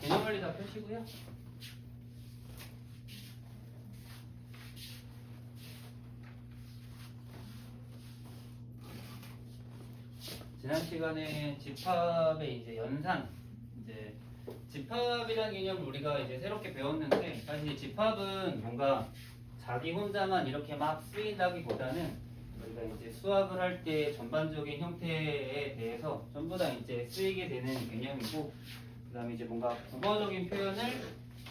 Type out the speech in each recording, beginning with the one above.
개념원리 다 펴시고요. 지난 시간에 집합의 이제 연산, 이제 집합이라는 개념을 우리가 이제 새롭게 배웠는데, 사실 이제 집합은 뭔가 자기 혼자만 이렇게 막 쓰인다기보다는 우리가 이제 수학을 할 때 전반적인 형태에 대해서 전부 다 이제 쓰이게 되는 개념이고, 그다음에 이제 뭔가 국어적인 표현을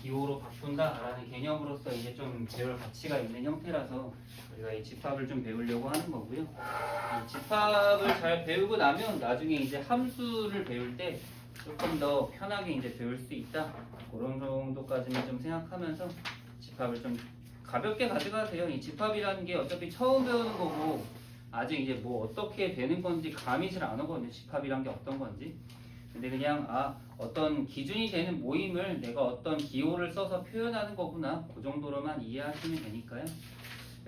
기호로 바꾼다라는 개념으로서 이제 좀 배울 가치가 있는 형태라서 우리가 이 집합을 좀 배우려고 하는 거고요. 이 집합을 잘 배우고 나면 나중에 이제 함수를 배울 때 조금 더 편하게 이제 배울 수 있다. 그런 정도까지만 좀 생각하면서 집합을 좀 가볍게 가져가세요. 이 집합이라는 게 어차피 처음 배우는 거고 아직 이제 뭐 어떻게 되는 건지 감이 잘 안 오거든요. 집합이란 게 어떤 건지. 근데 그냥 어떤 기준이 되는 모임을 내가 어떤 기호를 써서 표현하는 거구나. 그 정도로만 이해하시면 되니까요.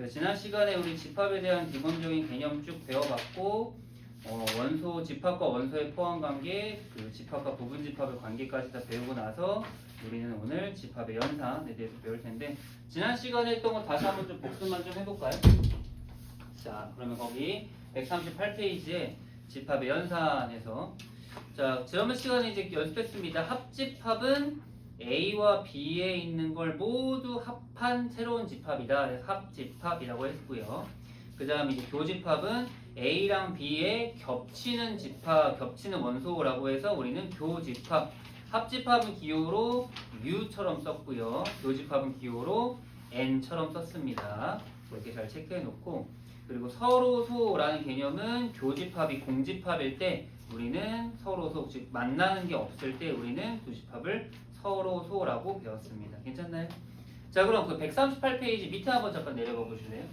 지난 시간에 우리 집합에 대한 기본적인 개념 쭉 배워봤고 원소, 집합과 원소의 포함관계, 그 집합과 부분집합의 관계까지 다 배우고 나서 우리는 오늘 집합의 연산에 대해서 배울 텐데 지난 시간에 했던 거 다시 한번 좀 복습만 좀 해볼까요? 자, 그러면 거기 138페이지에 집합의 연산에서 자, 지난 시간에 이제 연습했습니다. 합집합은 A와 B에 있는 걸 모두 합한 새로운 집합이다. 그래서 합집합이라고 했고요. 그 다음에 이제 교집합은 A랑 B에 겹치는 집합, 겹치는 원소라고 해서 우리는 교집합. 합집합은 기호로 U처럼 썼고요. 교집합은 기호로 N처럼 썼습니다. 이렇게 잘 체크해 놓고 그리고 서로소라는 개념은 교집합이 공집합일 때 우리는 서로소, 즉 만나는 게 없을 때 우리는 두 집합을 서로소라고 배웠습니다. 괜찮나요? 자, 그럼 그 138페이지 밑에 한번 잠깐 내려가 보실래요?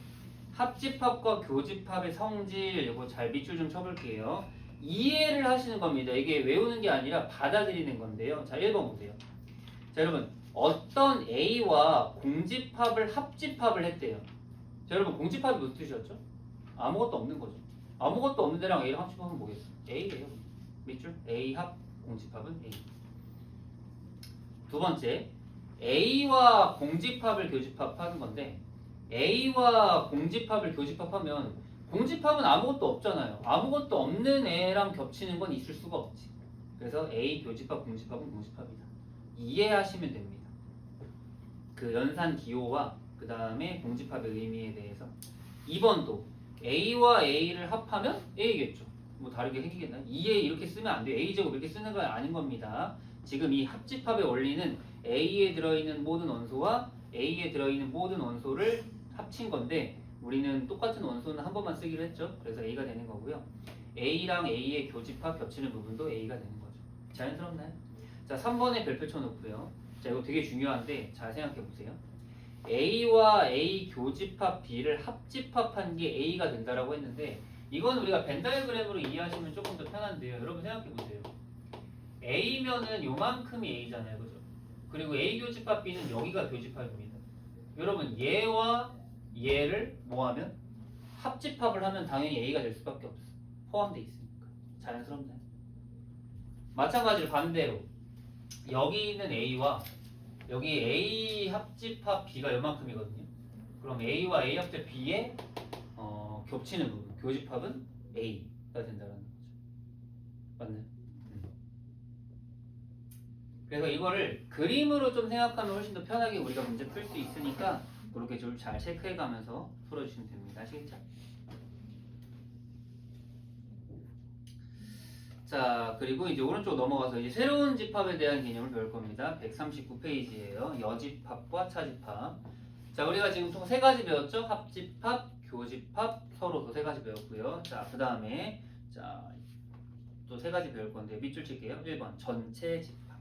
합집합과 교집합의 성질 이거 잘 밑줄 좀 쳐볼게요. 이해를 하시는 겁니다. 이게 외우는 게 아니라 받아들이는 건데요. 자, 1번 보세요. 자, 여러분 어떤 A와 공집합을 합집합을 했대요. 자, 여러분 공집합이 무슨 뜻이었죠? 아무것도 없는 거죠. 아무것도 없는 데랑 A랑 합집합은 뭐겠어요? A예요. 밑줄 A 합 공집합은 A. 두 번째 A와 공집합을 교집합하는 건데 A와 공집합을 교집합하면 공집합은 아무것도 없잖아요. 아무것도 없는 애랑 겹치는 건 있을 수가 없지. 그래서 A 교집합 공집합은 공집합이다. 이해하시면 됩니다. 그 연산 기호와 그 다음에 공집합의 의미에 대해서 2번도 A와 A를 합하면 A겠죠. 뭐 다르게 생기겠나요? 2A 이렇게 쓰면 안 돼요. A제곱 이렇게 쓰는 건 아닌 겁니다. 지금 이 합집합의 원리는 A에 들어있는 모든 원소와 A에 들어있는 모든 원소를 합친 건데 우리는 똑같은 원소는 한 번만 쓰기로 했죠. 그래서 A가 되는 거고요. A랑 A의 교집합 겹치는 부분도 A가 되는 거죠. 자연스럽나요? 자, 3번에 별표 쳐놓고요. 자, 이거 되게 중요한데 잘 생각해 보세요. A와 A 교집합 B를 합집합한 게 A가 된다라고 했는데 이건 우리가 벤 다이어그램으로 이해하시면 조금 더 편한데요. 여러분 생각해 보세요. A면은 요만큼이 A잖아요. 그죠? 그리고 A 교집합 B는 여기가 교집합입니다. 여러분 얘와 얘를 뭐하면? 합집합을 하면 당연히 A가 될 수밖에 없어. 포함되어 있으니까. 자연스럽나요? 마찬가지로 반대로 여기는 A와 여기 A 합집합 B가 요만큼이거든요. 그럼 A와 A 합집 B의 겹치는 부분, 교집합은 A가 된다는 거죠. 맞나요? 그래서 이거를 그림으로 좀 생각하면 훨씬 더 편하게 우리가 문제 풀 수 있으니까 그렇게 좀 잘 체크해가면서 풀어주시면 됩니다. 아시겠죠? 자, 그리고 이제 오른쪽 넘어가서 이제 새로운 집합에 대한 개념을 배울 겁니다. 139페이지예요. 여집합과 차집합. 자, 우리가 지금 총 3가지 배웠죠? 합집합, 교집합, 서로소 3가지 배웠고요. 자, 그 다음에 자, 또 3가지 배울 건데 밑줄 칠게요. 1번 전체 집합.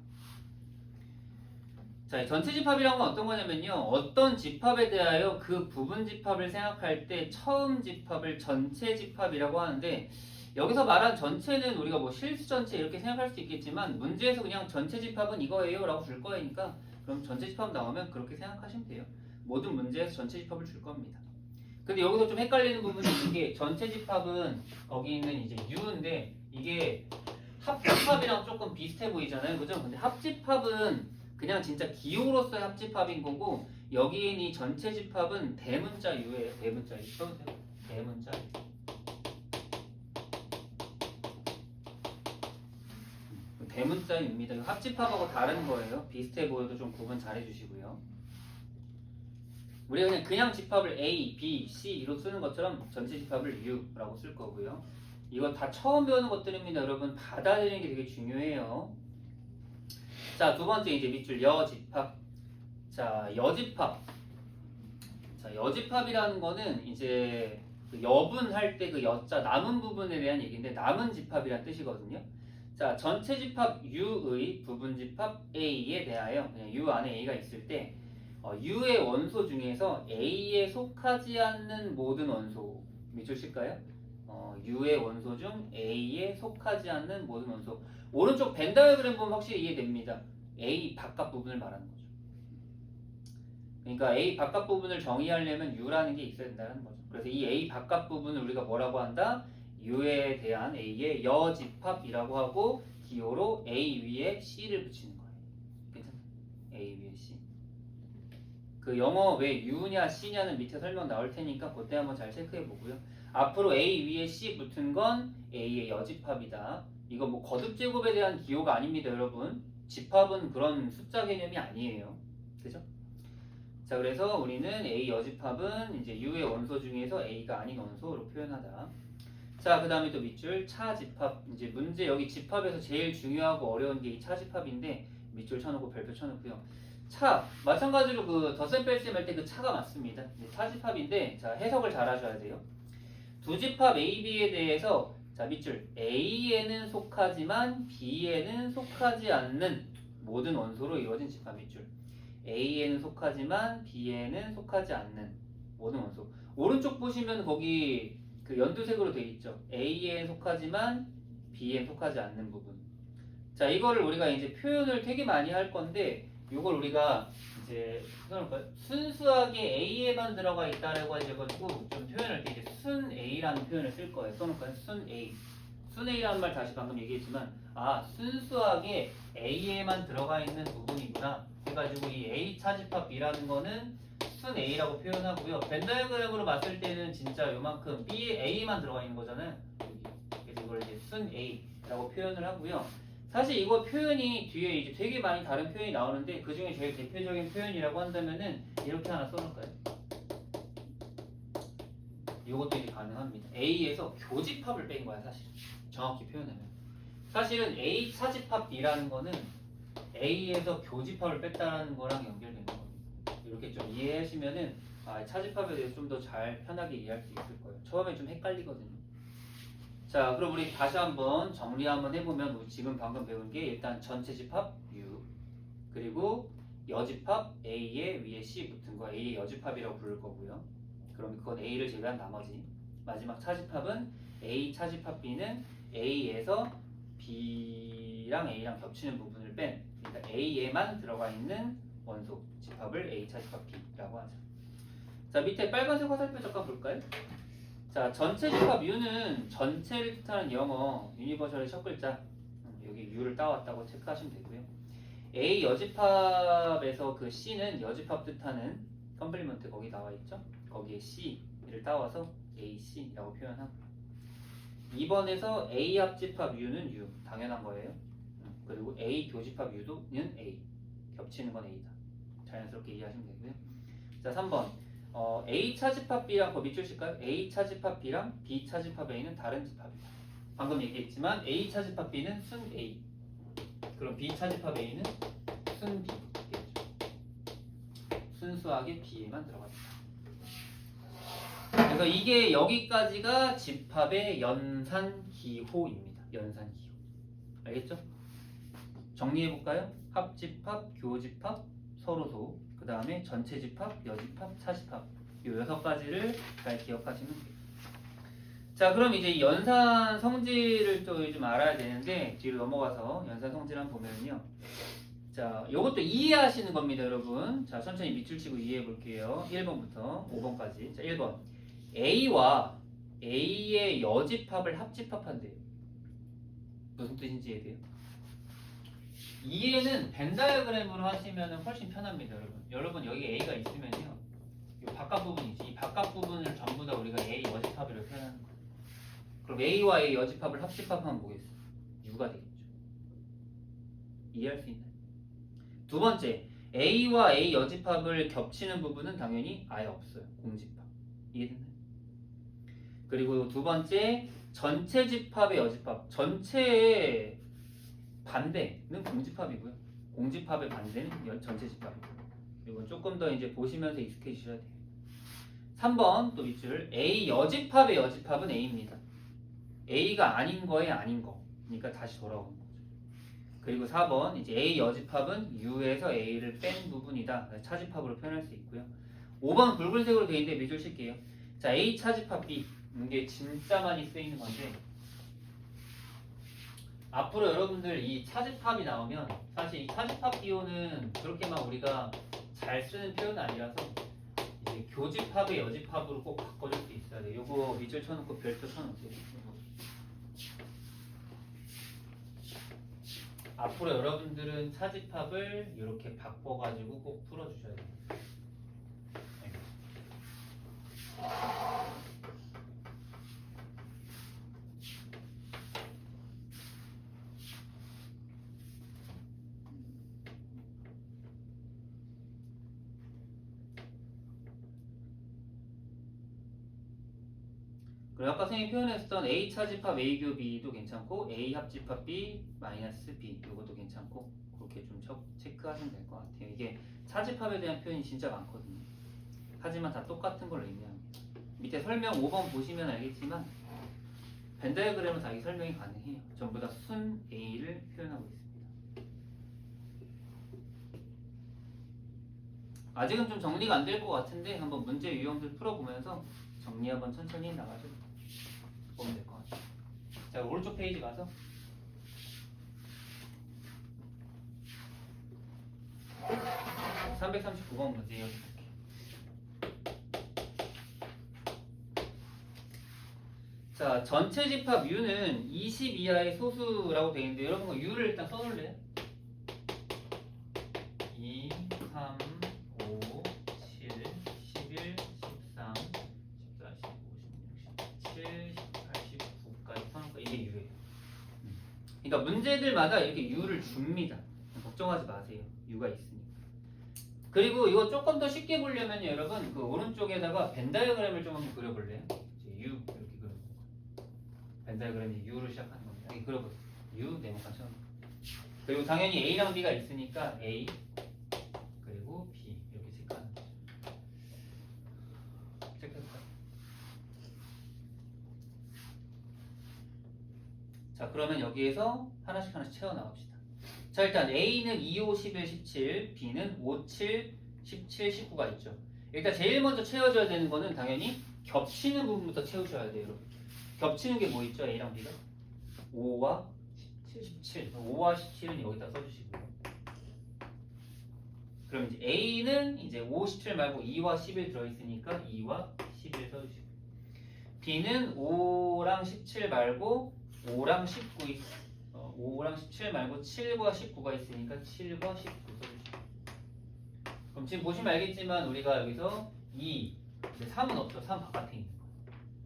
자, 전체 집합이란 건 어떤 거냐면요. 어떤 집합에 대하여 그 부분 집합을 생각할 때 처음 집합을 전체 집합이라고 하는데 여기서 말한 전체는 우리가 뭐 실수 전체 이렇게 생각할 수 있겠지만 문제에서 그냥 전체 집합은 이거예요 라고 줄 거니까 그럼 전체 집합 나오면 그렇게 생각하시면 돼요. 모든 문제에서 전체 집합을 줄 겁니다. 근데 여기서 좀 헷갈리는 부분이 있는 게 전체 집합은 거기 있는 이제 U인데 이게 합집합이랑 조금 비슷해 보이잖아요, 그죠? 근데 합집합은 그냥 진짜 기호로서의 합집합인 거고 여기에 있는 이 전체 집합은 대문자 U예요. 대문자 U 써보세요. 대문자 U. 대문자 U입니다. 이거 합집합하고 다른 거예요. 비슷해 보여도 좀 구분 잘 해주시고요. 우리가 그냥 집합을 A, B, C로 쓰는 것처럼 전체 집합을 U라고 쓸 거고요. 이거 다 처음 배우는 것들입니다. 여러분 받아들이는 게 되게 중요해요. 자, 두 번째 이제 밑줄 여집합. 자, 여집합. 자, 여집합이라는 거는 이제 그 여분할 때 그 여자 남은 부분에 대한 얘기인데 남은 집합이란 뜻이거든요. 자, 전체 집합 U의 부분 집합 A에 대하여 그냥 U 안에 A가 있을 때 U의 원소 중에서 A에 속하지 않는 모든 원소 밑줄 칠까요? U의 원소 중 A에 속하지 않는 모든 원소. 오른쪽 벤 다이어그램 보면 확실히 이해됩니다. A 바깥 부분을 말하는 거죠. 그러니까 A 바깥 부분을 정의하려면 U라는 게 있어야 된다는 거죠. 그래서 이 A 바깥 부분을 우리가 뭐라고 한다? U에 대한 A의 여집합이라고 하고 기호로 A 위에 C를 붙이는 거예요. 괜찮아요? A 위에 C. 그 영어 왜 U냐 C냐는 밑에 설명 나올 테니까 그때 한번 잘 체크해 보고요. 앞으로 A 위에 C 붙은 건 A의 여집합이다. 이거 뭐 거듭 제곱에 대한 기호가 아닙니다, 여러분. 집합은 그런 숫자 개념이 아니에요. 그죠? 자, 그래서 우리는 A 여집합은 이제 U의 원소 중에서 A가 아닌 원소로 표현하다. 자, 그 다음에 또 밑줄 차집합. 이제 문제 여기 집합에서 제일 중요하고 어려운 게 이 차집합인데 밑줄 쳐놓고 별표 쳐놓고요. 차 마찬가지로 그 덧셈 뺄셈 할 때 그 차가 맞습니다. 차집합인데 자, 해석을 잘 하셔야 돼요. 두 집합 A, B에 대해서 자, 밑줄 A에는 속하지만 B에는 속하지 않는 모든 원소로 이루어진 집합 밑줄. A에는 속하지만 B에는 속하지 않는 모든 원소. 오른쪽 보시면 거기 그 연두색으로 되어 있죠. A에 속하지만 B에 속하지 않는 부분. 자, 이거를 우리가 이제 표현을 되게 많이 할 건데 이걸 우리가 이제 순수하게 A에만 들어가 있다라고 해가지고 좀 표현할 때 이제 순 A라는 표현을 쓸 거예요. 써놓을까요? 순 A. 순 A라는 말 다시 방금 얘기했지만 순수하게 A에만 들어가 있는 부분이구나 해가지고 이 A 차집합 B라는 거는 순 A라고 표현하고요. 벤 다이어그램으로 봤을 때는 진짜 요만큼 B에 A만 들어가 있는 거잖아요. 그래서 이걸 이제 순 A라고 표현을 하고요. 사실 이거 표현이 뒤에 이제 되게 많이 다른 표현이 나오는데 그 중에 제일 대표적인 표현이라고 한다면은 이렇게 하나 써놓을까요? 이것도 이제 가능합니다. A에서 교집합을 뺀 거야, 사실. 정확히 표현하면. 사실은 A 차집합 B라는 거는 A에서 교집합을 뺐다는 거랑 연결되는 겁니다. 이렇게 좀 이해하시면은 차집합에 대해서 좀 더 잘 편하게 이해할 수 있을 거예요. 처음에 좀 헷갈리거든요. 자, 그럼 우리 다시 한번 정리 한번 해보면 우리 지금 방금 배운 게 일단 전체 집합 U 그리고 여집합 A에 위에 C 붙은 거 A의 여집합이라고 부를 거고요. 그럼 그건 A를 제외한 나머지 마지막 차집합은 A 차집합 B는 A에서 B랑 A랑 겹치는 부분을 뺀 그러니까 A에만 들어가 있는 원소 집합을 A 차집합 B라고 하죠. 자, 밑에 빨간색 화살표 잠깐 볼까요? 자, 전체 집합 U는 전체를 뜻하는 영어 유니버셜의 첫 글자 여기 U를 따왔다고 체크하시면 되고요. A 여집합에서 그 C는 여집합 뜻하는 컴플리먼트 거기 나와 있죠? 거기에 C를 따와서 AC라고 표현하고 2번에서 A 합집합 U는 U 당연한 거예요. 그리고 A 교집합 U는 A 겹치는 건 A다. 자연스럽게 이해하시면 되고요. 자, 3번 A 차집합 B랑 거 밑줄 칠까요? A 차집합 B랑 B 차집합 A는 다른 집합이다. 방금 얘기했지만 A 차집합 B는 순 A 그럼 B 차집합 A는 순 B 순수하게 B에만 들어가 있다. 그래서 이게 여기까지가 집합의 연산기호입니다. 연산기호 알겠죠? 정리해볼까요? 합집합, 교집합, 서로소 그 다음에 전체 집합, 여집합, 차집합 이 6가지를 잘 기억하시면 돼요. 자, 그럼 이제 연산 성질을 또 좀 알아야 되는데 뒤로 넘어가서 연산 성질 한번 보면요. 자, 요것도 이해하시는 겁니다, 여러분. 자, 천천히 밑줄 치고 이해해 볼게요. 1번부터 5번까지. 자, 1번. A와 A의 여집합을 합집합한대요. 무슨 뜻인지 이해돼요? 이해는 벤 다이어그램으로 하시면 훨씬 편합니다, 여러분. 여러분 여기 A가 있으면요, 이 바깥 부분이지. 이 바깥 부분을 전부 다 우리가 A 여집합으로 표현하는 거예요. 그럼 A와 A 여집합을 합집합하면 뭐겠어요? U가 되겠죠. 이해할 수 있나요? 두 번째, A와 A 여집합을 겹치는 부분은 당연히 아예 없어요. 공집합. 이해됐나요? 그리고 두 번째, 전체 집합의 여집합. 전체의 반대는 공집합이고요. 공집합의 반대는 전체 집합이고요. 이건 조금 더 이제 보시면서 익숙해지셔야 돼요. 3번 또 밑줄, A 여집합의 여집합은 A입니다. A가 아닌 거에 아닌 거. 그러니까 다시 돌아오는 거죠. 그리고 4번 이제 A 여집합은 U에서 A를 뺀 부분이다. 차집합으로 표현할 수 있고요. 5번 붉은색으로 되어 있는데 밑줄 칠게요. 자, A 차집합 B. 이게 진짜 많이 쓰이는 건데, 앞으로 여러분들 이 차집합이 나오면 사실 이 차집합 기호는 그렇게 막 우리가 잘 쓰는 표현은 아니라서 이제 교집합의 여집합으로 꼭 바꿔줄 수 있어야 돼요. 요거 밑줄 쳐놓고 별표 쳐놓으세요. 앞으로 여러분들은 차집합을 이렇게 바꿔가지고 꼭 풀어주셔야 돼요. 그리고 아까 선생님이 표현했던 A 차집합 A 교 B도 괜찮고 A 합집합 B 마이너스 B 이것도 괜찮고 그렇게 좀 체크하시면 될 것 같아요. 이게 차집합에 대한 표현이 진짜 많거든요. 하지만 다 똑같은 걸 의미합니다. 밑에 설명 5번 보시면 알겠지만 벤 다이어그램은 다 이 설명이 가능해요. 전부 다 순 A를 표현하고 있습니다. 아직은 좀 정리가 안 될 것 같은데 한번 문제 유형들 풀어보면서 정리 한번 천천히 나가셔도 보면 될 것 같아요. 자, 오른쪽 페이지 가서 339번 문제 이어볼게요. 자, 전체 집합 U는 20 이하의 소수라고 되어 있는데 여러분 U를 일단 써놓을래요? 2, 3, 5, 7, 11, 13, 14, 15, 16, 17, 18, 19까지 써놓고 이게 U예요. 그러니까 문제들마다 이렇게 U를 줍니다. 걱정하지 마세요. U가 있으니까. 그리고 이거 조금 더 쉽게 보려면 여러분 그 오른쪽에다가 벤 다이어그램을 좀 한번 그려볼래요? 이제 U 이렇게 그려. 벤 다이어그램이 U로 시작하는 겁니다. 여기 그려보세요. U 네모칸 처음. 그리고 당연히 A랑 B가 있으니까 A 그리고 B 이렇게 체크하는 거죠. 체크해볼까요? 자, 그러면 여기에서 하나씩 채워 나갑시다. 자, 일단 A는 2, 5, 11, 17, B는 5, 7, 17, 19가 있죠. 일단 제일 먼저 채워줘야 되는 거는 당연히 겹치는 부분부터 채우셔야 돼요, 여러분. 겹치는 게 뭐 있죠? A랑 B가? 5와 17. 5와 17은 여기다 써주시고요. 그럼 이제 A는 이제 5, 17 말고 2와 11 들어있으니까 2와 11 써주시고, B는 5랑 17 말고 5랑 19 5랑 17 말고 7과 19가 있으니까 7과 19 써주시고, 그럼 지금 보시면 알겠지만 우리가 여기서 2, 3은 없죠. 3 바깥에 있는 거.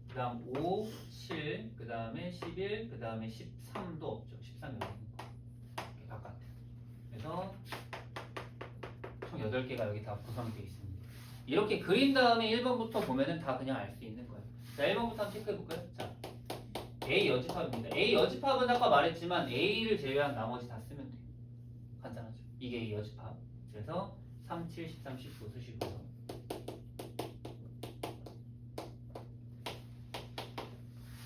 그 다음 5, 7, 그 다음에 11, 그 다음에 13도 없죠. 13 여기 있는 거. 이렇게 바깥에. 그래서 총 8개가 여기 다 구성되어 있습니다. 이렇게 그린 다음에 1번부터 보면은 다 그냥 알 수 있는 거예요. 자, 1번부터 한번 체크해볼까요? 자, A 여집합입니다. A 여집합은 아까 말했지만 A를 제외한 나머지 다 쓰면 돼요. 간단하죠. 이게 A 여집합. 그래서 3, 7, 13, 19 쓰시고요.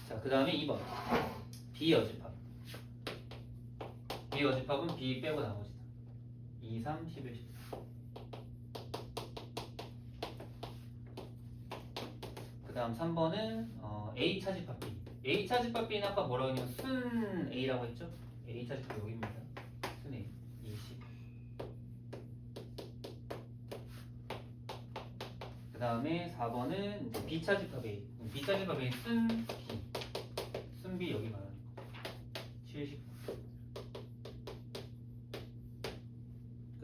자, 그 다음에 2번 B 여집합. B 여집합은 B 빼고 나머지다. 2, 3, 11, 14. 그 다음 3번은 A 차집합 B. A 차집합 B는 아까 뭐라고 했냐면 순 A라고 했죠? A 차집합 여기입니다. 순 A 20. 그 다음에 4번은 B 차집합 A. B 차집합 A 순 B. 순 B 여기 말하는 거. 70.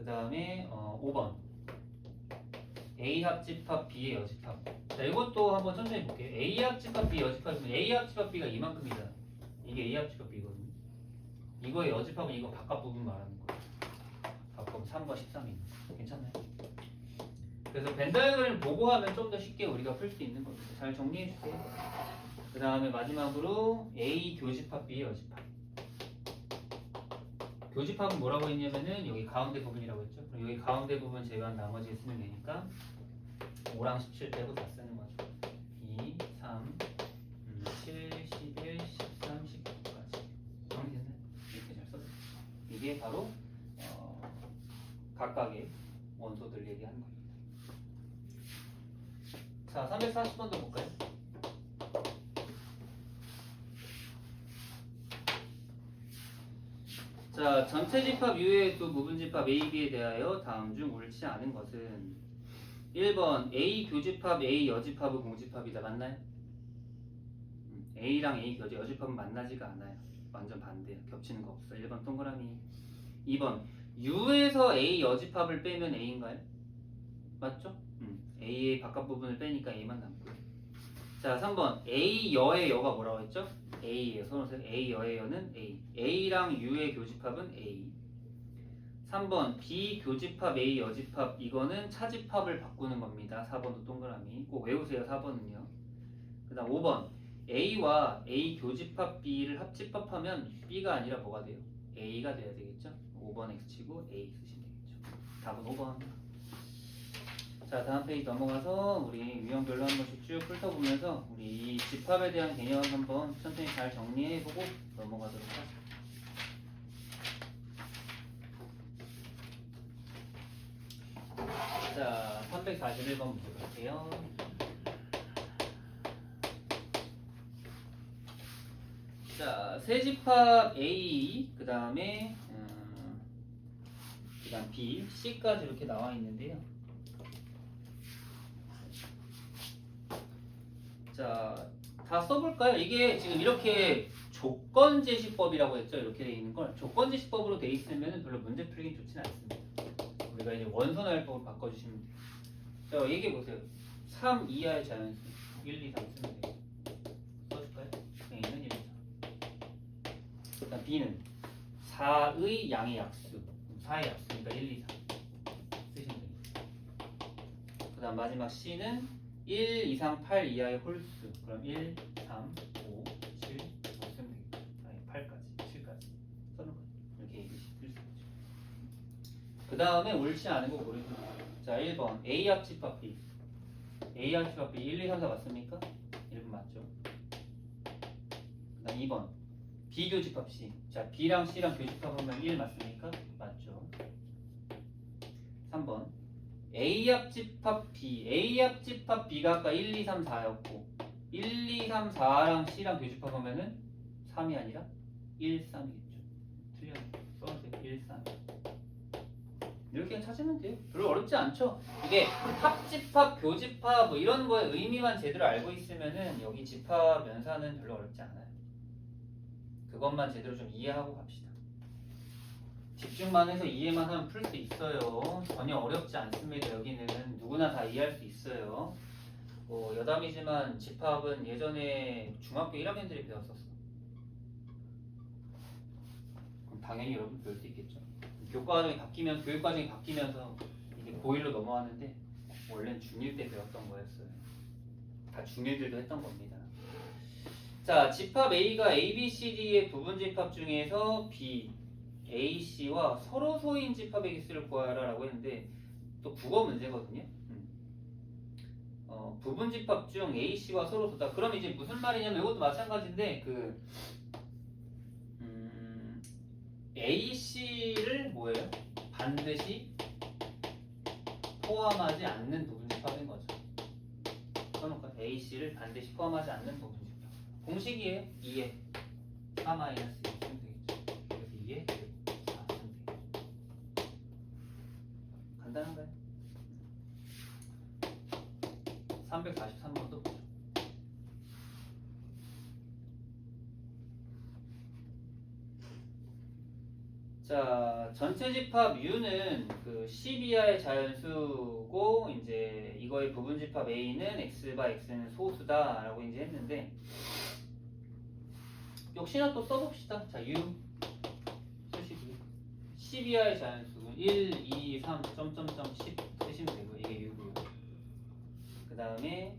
그 다음에 5번 A 합집합 B의 여집합. 자, 이것도 한번 천천히 볼게요. A 합집합 B 여집합이면 A 합집합 B가 이만큼이잖아. 이게 A 합집합 B거든요. 이거의 여집합은 이거 바깥 부분 말하는 거예요. 바깥 3과 13이 괜찮나요? 그래서 벤 다이어그램을 보고 하면 좀 더 쉽게 우리가 풀 수 있는 겁니다. 잘 정리해 주세요. 그 다음에 마지막으로 A 교집합 B의 여집합. 교집합은 뭐라고 했냐면은 여기 가운데 부분이라고 했죠. 그럼 여기 가운데 부분 제외한 나머지 쓰면 되니까 5랑 17 빼고 다 쓰는 거죠. 2, 3, 7, 11, 13, 19까지 정리됐나요? 이렇게 잘 썼어요. 이게 바로 각각의 원소들 얘기하는 겁니다. 자, 340번도 볼까요? 자, 전체 집합 U의 두 부분 집합 A, B에 대하여 다음 중 옳지 않은 것은 1번 A 교집합 A 여집합은 공집합이다. 맞나요? A랑 A 여집합은 만나지가 않아요. 완전 반대야. 겹치는 거 없어. 1번 동그라미. 2번 U에서 A 여집합을 빼면 A인가요? 맞죠? A의 바깥 부분을 빼니까 A만 남고요. 자, 3번 A 여의 여가 뭐라고 했죠? A예요. 손으로 A 여의 여는 A. A랑 U의 교집합은 A. 3번 B 교집합 A 여집합 이거는 차집합을 바꾸는 겁니다. 4번도 동그라미. 꼭 외우세요. 4번은요. 그 다음 5번 A와 A 교집합 B를 합집합하면 B가 아니라 뭐가 돼요? A가 돼야 되겠죠? 5번 X치고 A 쓰시면 되겠죠. 답은 5번. 자, 다음 페이지 넘어가서 우리 유형별로 한 번씩 쭉 훑어보면서 우리 이 집합에 대한 개념 한번 천천히 잘 정리해보고 넘어가도록 하겠습니다. 자, 341번 문제 볼게요. 자, 세집합 A, 그 다음에 B, C까지 이렇게 나와 있는데요. 자, 다 써볼까요? 이게 지금 이렇게 조건제시법이라고 했죠. 이렇게 돼 있는 걸 조건제시법으로 돼 있으면 별로 문제 풀기 좋지는 않습니다. 우리가 이제 원선화율법으로 바꿔주시면 돼요. 자, 얘기해 보세요. 3 이하의 자연수 1, 2, 3 쓰면 돼요. 써줄까요? A는 1, 2, 3. 일단 B는 4의 양의 약수 4의 약수니까 1, 2, 3 쓰시면 됩니다. 그 다음 마지막 C는 1, 2, 3, 8 이하의 홀수. 그럼 1, 3, 5, 7 쓰면 되겠다. 아니 8까지, 7까지 써놓은 거죠. 이렇게 ABC 쓸 수 있죠. 그 다음에 옳지 않은 거 고르시면 돼요. 자, 1번 A 합집합 B. A 합집합 B 1, 2, 3, 4 맞습니까? 1번 맞죠. 그 다음 2번 B 교집합 C. 자, B랑 C랑 교집합하면 1 맞습니까? 맞죠. 3번 A 합집합 B. A 합집합 B가 아까 1, 2, 3, 4였고 1, 2, 3, 4랑 C랑 교집합하면은 3이 아니라 1, 3이겠죠. 틀려요. 써주세요. 1, 3. 이렇게 그냥 찾으면 돼요. 별로 어렵지 않죠? 이게 합집합, 교집합 뭐 이런 거에 의미만 제대로 알고 있으면은 여기 집합 연산은 별로 어렵지 않아요. 그것만 제대로 좀 이해하고 갑시다. 집중만 해서 이해만 하면 풀 수 있어요. 전혀 어렵지 않습니다. 여기는 누구나 다 이해할 수 있어요. 여담이지만 집합은 예전에 중학교 1학년들이 배웠었어. 그럼 당연히 여러분 배울 수 있겠죠. 교과정이 바뀌면 교육과정이 바뀌면서 이제 고1로 넘어왔는데 원래는 중1 때 배웠던 거였어요. 다 중1들도 했던 겁니다. 자, 집합 A가 A, B, C, D의 부분 집합 중에서 B, A, C와 서로 소인 집합의 개수를 구하라 라고 했는데 또 국어 문제거든요. 부분 집합 중 A, C와 서로 소다. 그럼 이제 무슨 말이냐면 이것도 마찬가지인데 A, C를 뭐예요? 반드시 포함하지 않는 부분 집합인 거죠. 써놓을까요? A, C를 반드시 포함하지 않는 부분 집합. 공식이에요. 2에 4-1 쓰면 되겠죠. 그래서 2에 4 쓰면 되겠죠. 간단한가요? 343번도 보죠. 자, 전체 집합 U는 그 10 이하의 자연수고 이제 이거의 부분 집합 A는 X바 X는 소수다라고 이제 했는데 역시나 또 써봅시다. 자, U 쓰시고요. 10 이하의 자연수 1, 2, 3, 점점점 10 쓰시면 되고 이게 U고요. 그 다음에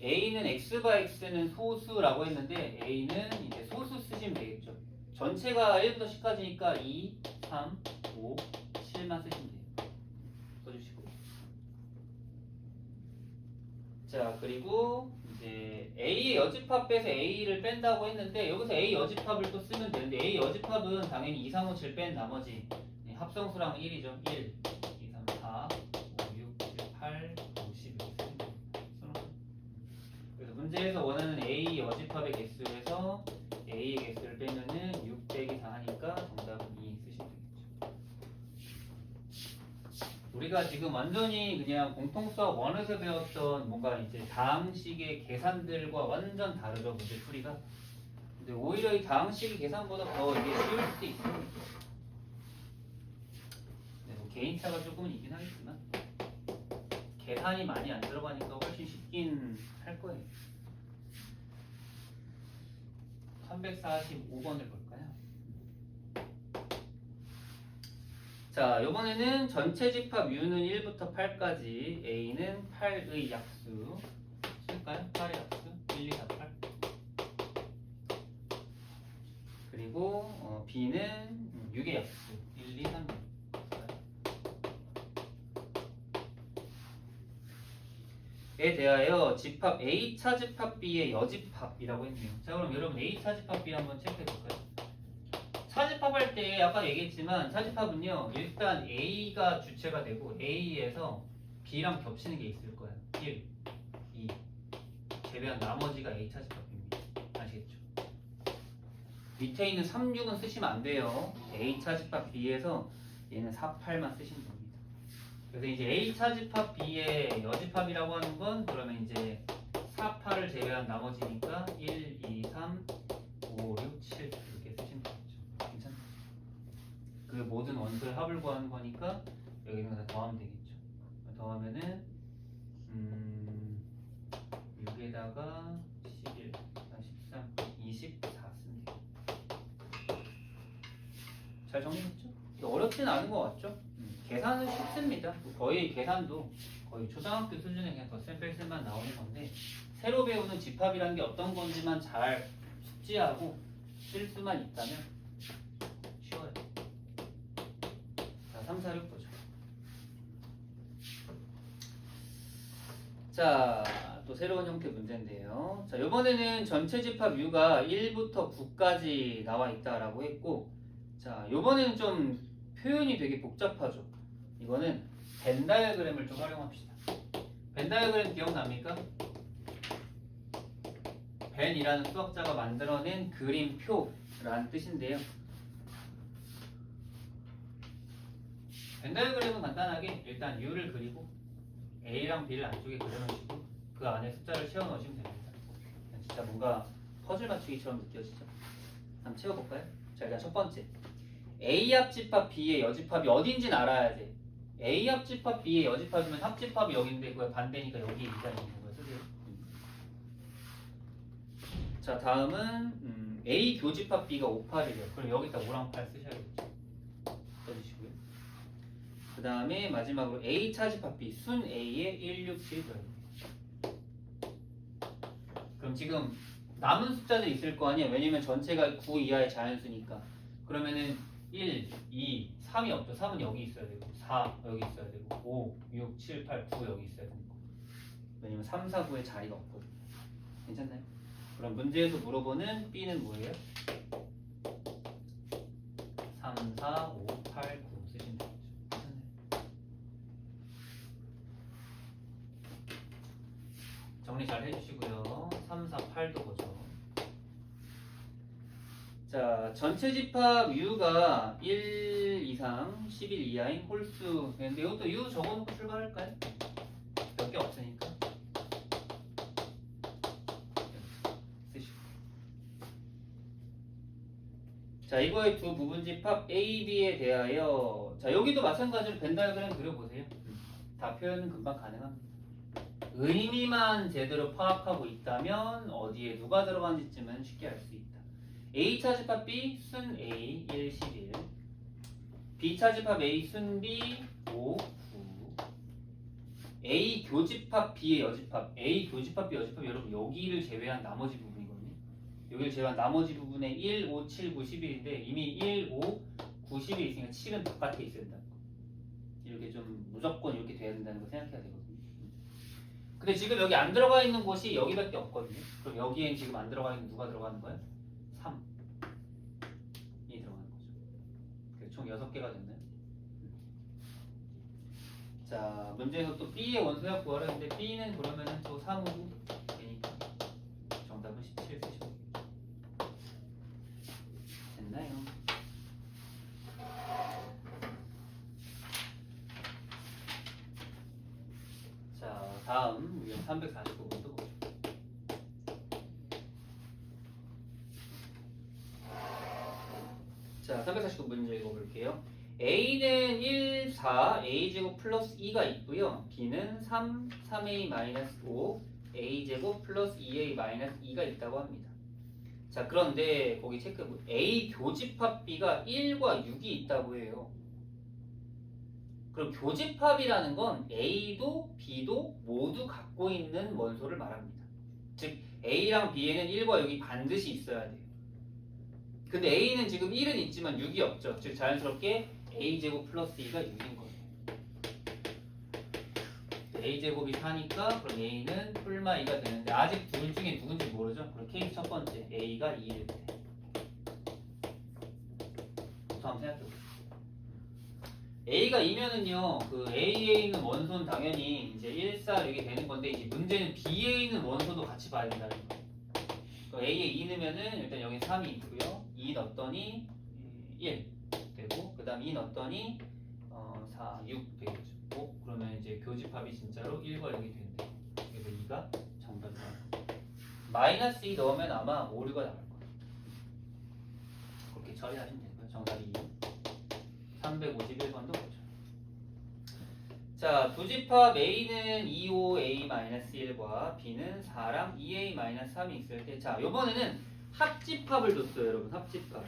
A는 X바 X는 소수라고 했는데 A는 이제 소수 쓰시면 되겠죠. 전체가 1부터 10까지니까 2, 3, 5, 7만 쓰시면 돼요. 써주시고. 자, 그리고 이제 A의 여집합 빼서 A를 뺀다고 했는데 여기서 A 여집합을 또 쓰면 되는데 A 여집합은 당연히 2, 3, 5, 7 뺀 나머지 합성수랑 1이죠. 1, 2, 3, 4, 5, 6, 7, 8, 9, 10 이렇게 쓰면 됩니다. 그래서 문제에서 원하는 A 여집합의 개수에서 A의 개수를 빼면은 6 빼기 4 하니까 정답은 2 쓰시면 되겠죠. 우리가 지금 완전히 그냥 공통수학 1에서 배웠던 뭔가 이제 다항식의 계산들과 완전 다르죠, 문제 풀이가. 근데 오히려 이 다항식의 계산보다 더 이게 쉬울 수도 있습니다. 네, 뭐 개인차가 조금은 있긴 하겠지만 계산이 많이 안 들어가니까 훨씬 쉽긴 할 거예요. 345번을 볼까요? 자, 이번에는 전체 집합 U는 1부터 8까지, A는 8의 약수 쓸까요? 8의 약수 1, 2, 4, 8. 그리고 B는 6의 약수 1, 2, 3. 에 대하여 집합 A차 집합 B의 여집합이라고 했네요. 자, 그럼 여러분 A차 집합 B 한번 체크해 볼까요? 차집합할 때 아까 얘기했지만 차집합은요 일단 A가 주체가 되고 A에서 B랑 겹치는 게 있을 거예요. 1, 2 제외한 나머지가 A 차집합입니다. 아시겠죠? 밑에 있는 3, 6은 쓰시면 안 돼요. A 차집합 B에서 얘는 4, 8만 쓰시면 됩니다. 그래서 이제 A 차집합 B의 여집합이라고 하는 건 그러면 이제 4, 8을 제외한 나머지니까 1, 2, 3, 5, 6, 7 이렇게 쓰시면 되겠죠. 괜찮나요? 그 모든 원소의 합을 구하는 거니까 여기 있는 거 다 더하면 되겠죠. 더하면은 6에다가 11, 13, 24 쓰면 돼요. 잘 정리했죠? 어렵진 않은 것 같죠? 계산은 쉽습니다. 거의 계산도 거의 초등학교 수준에 그냥 덧셈 뺄셈만 나오는 건데 새로 배우는 집합이라는 게 어떤 건지만 잘 숙지하고 쓸 수만 있다면 쉬워요. 자, 3, 4, 6 보죠. 자, 또 새로운 형태 문제인데요. 자, 이번에는 전체 집합 U가 1부터 9까지 나와 있다라고 했고, 자, 이번에는 좀 표현이 되게 복잡하죠. 이거는 벤 다이어그램을 좀 활용합시다. 벤 다이어그램 기억납니까? 벤이라는 수학자가 만들어낸 그림표라는 뜻인데요. 벤 다이어그램은 간단하게 일단 U를 그리고 A랑 B를 안쪽에 그려놓으시고 그 안에 숫자를 채워 넣으시면 됩니다. 진짜 뭔가 퍼즐 맞추기처럼 느껴지죠? 한번 채워볼까요? 자, 일단 첫 번째 A 합집합 B의 여집합이 어딘지는 알아야 돼. A 합집합 B의 여집합이면 합집합이 여기인데 그거 반대니까 여기 이자 있는 거예요. 쓰세요. 자, 다음은 A 교집합 B가 5, 8이래요. 그럼 여기다 5랑 8 쓰셔야겠죠. 써주시고요. 그 다음에 마지막으로 A 차집합 B 순 A에 1, 6, 7 들어요. 그럼 지금 남은 숫자들 있을 거 아니야. 왜냐면 전체가 9 이하의 자연수니까. 그러면은 1, 2, 3이 없죠. 3은 여기 있어야 되고 4 여기 있어야 되고 5, 6, 7, 8, 9 여기 있어야 되는 거. 왜냐면 3, 4, 9에 자리가 없거든요. 괜찮나요? 그럼 문제에서 물어보는 B는 뭐예요? 3, 4, 5, 8, 9 쓰시면 되겠죠. 괜찮나요? 정리 잘 해주시고요. 3, 4, 8도 보죠. 자, 전체 집합 U가 1 이상 11 이하인 홀수 되는데 이것도 U 적어놓고 출발할까요? 몇 개 없으니까 쓰시고 자, 이거의 두 부분집합 A, B에 대하여 자, 여기도 마찬가지로 벤 다이어그램 그려보세요. 다 표현은 금방 가능합니다. 의미만 제대로 파악하고 있다면 어디에 누가 들어간지쯤은 쉽게 알 수 있다. A차 집합 B, 순 A, 1, 11 B차 집합 A, 순 B, 5, 9 A 교집합 B의 여집합 A 교집합 B 여집합 여러분 여기를 제외한 나머지 부분이거든요. 여기를 제외한 나머지 부분에 1, 5, 7, 9, 11인데 이미 1, 5, 9, 11이 있으니까 7은 바깥에 있어야 된다는 거. 이렇게 좀 무조건 이렇게 돼야 된다는 거 생각해야 되거든요. 근데 지금 여기 안 들어가 있는 곳이 여기밖에 없거든요. 그럼 여기엔 지금 안 들어가 있는 누가 들어가는 거예요? 3이 들어가는 거죠. 그래서 총 6개가 됐나요? 자, 문제에서 또 B의 원소역 구하라 했는데 B는 그러면은 또 3호 되니까 정답은 17 쓰시면 됐나요? 자, 다음 유형 349번도 보죠. 자, 349번 문제 읽어볼게요. A는 1, 4, A제곱 플러스 2가 있고요. B는 3, 3A-5, A제곱 플러스 2A-2가 있다고 합니다. 자, 그런데 거기 체크, A 교집합 B가 1과 6이 있다고 해요. 그럼 교집합이라는 건 A도 B도 모두 갖고 있는 원소를 말합니다. 즉 A랑 B에는 1과 6이 반드시 있어야 돼요. 근데 A는 지금 1은 있지만 6이 없죠. 즉 자연스럽게 A제곱 플러스 2가 6인 거예요. A제곱이 4니까 그럼 A는 풀마 2가 되는데 아직 둘 중에 누군지 모르죠. 그럼 케이스 첫 번째 A가 2일 때 부터 한번 생각해보세요. A가 2면은요, 그 A에 있는 원소는 당연히 이제 1, 4, 6이 되는 건데, 이제 문제는 B에 있는 원소도 같이 봐야 된다는 거예요. 그러니까 A에 2 넣으면은 일단 여기 3이 있고요. 2 넣었더니 1 되고, 그 다음 2 넣었더니 4, 6 되겠죠. 그러면 이제 교집합이 진짜로 1과 6이 된대요. 그래서 2가 정답이 나와요. 마이너스 2 넣으면 아마 오류가 나올 거예요. 그렇게 처리하시면 되고요. 정답이 2. 351번도 보죠. 자, 두 집합 A는 25A-1과 B는 4랑 2A-3이 있을 때, 자, 요번에는 합집합을 줬어요, 여러분. 합집합.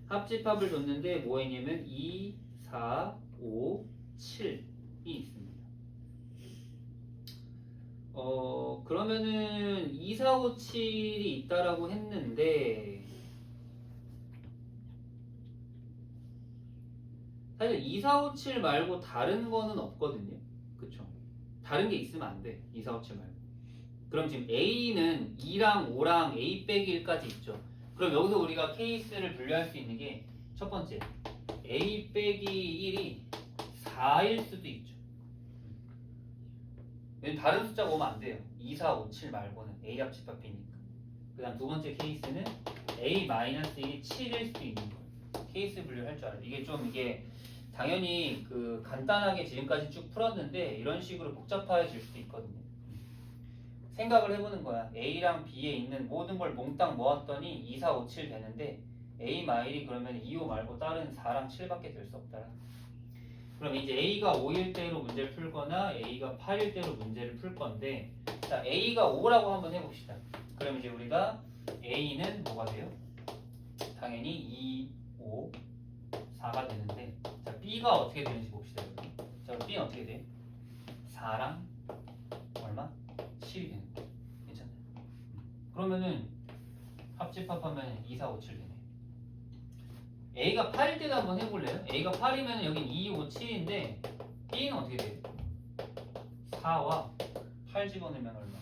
합집합을 줬는데 뭐 했냐면 2, 4, 5, 7이 있습니다. 그러면은 2, 4, 5, 7이 있다라고 했는데 사실 2, 4, 5, 7 말고 다른 거는 없거든요. 그쵸? 다른 게 있으면 안 돼. 2, 4, 5, 7 말고. 그럼 지금 A는 2랑 5랑 A 빼기 1까지 있죠. 그럼 여기서 우리가 케이스를 분류할 수 있는 게 첫 번째 A 빼기 1이 4일 수도 있죠. 다른 숫자가 오면 안 돼요. 2, 4, 5, 7 말고는 A 합집합이니까. 그 다음 두 번째 케이스는 A-1이 7일 수도 있는 거예요. 케이스 분류할 줄 알아요. 이게 당연히 그 간단하게 지금까지 쭉 풀었는데 이런 식으로 복잡해질 수도 있거든요. 생각을 해보는 거야. A랑 B에 있는 모든 걸 몽땅 모았더니 2, 4, 5, 7 되는데 A-1이 그러면 2, 5 말고 다른 4랑 7밖에 될 수 없다. 그럼 이제 A가 5일 때로 문제를 풀거나 A가 8일 때로 문제를 풀 건데, 자, A가 5라고 한번 해봅시다. 그럼 이제 우리가 A는 뭐가 돼요? 당연히 2, 5, 4가 되는데, 자, B가 어떻게 되는지 봅시다. 여러분. 자, B는 어떻게 돼? 4랑 얼마? 7이 되는 거예요. 괜찮나요? 그러면은 합집합하면 2, 4, 5, 7 되네. A가 8일 때도 한번 해볼래요? A가 8이면 여긴 2, 5, 7인데 B는 어떻게 돼요? 4와 8 집어넣으면 얼마?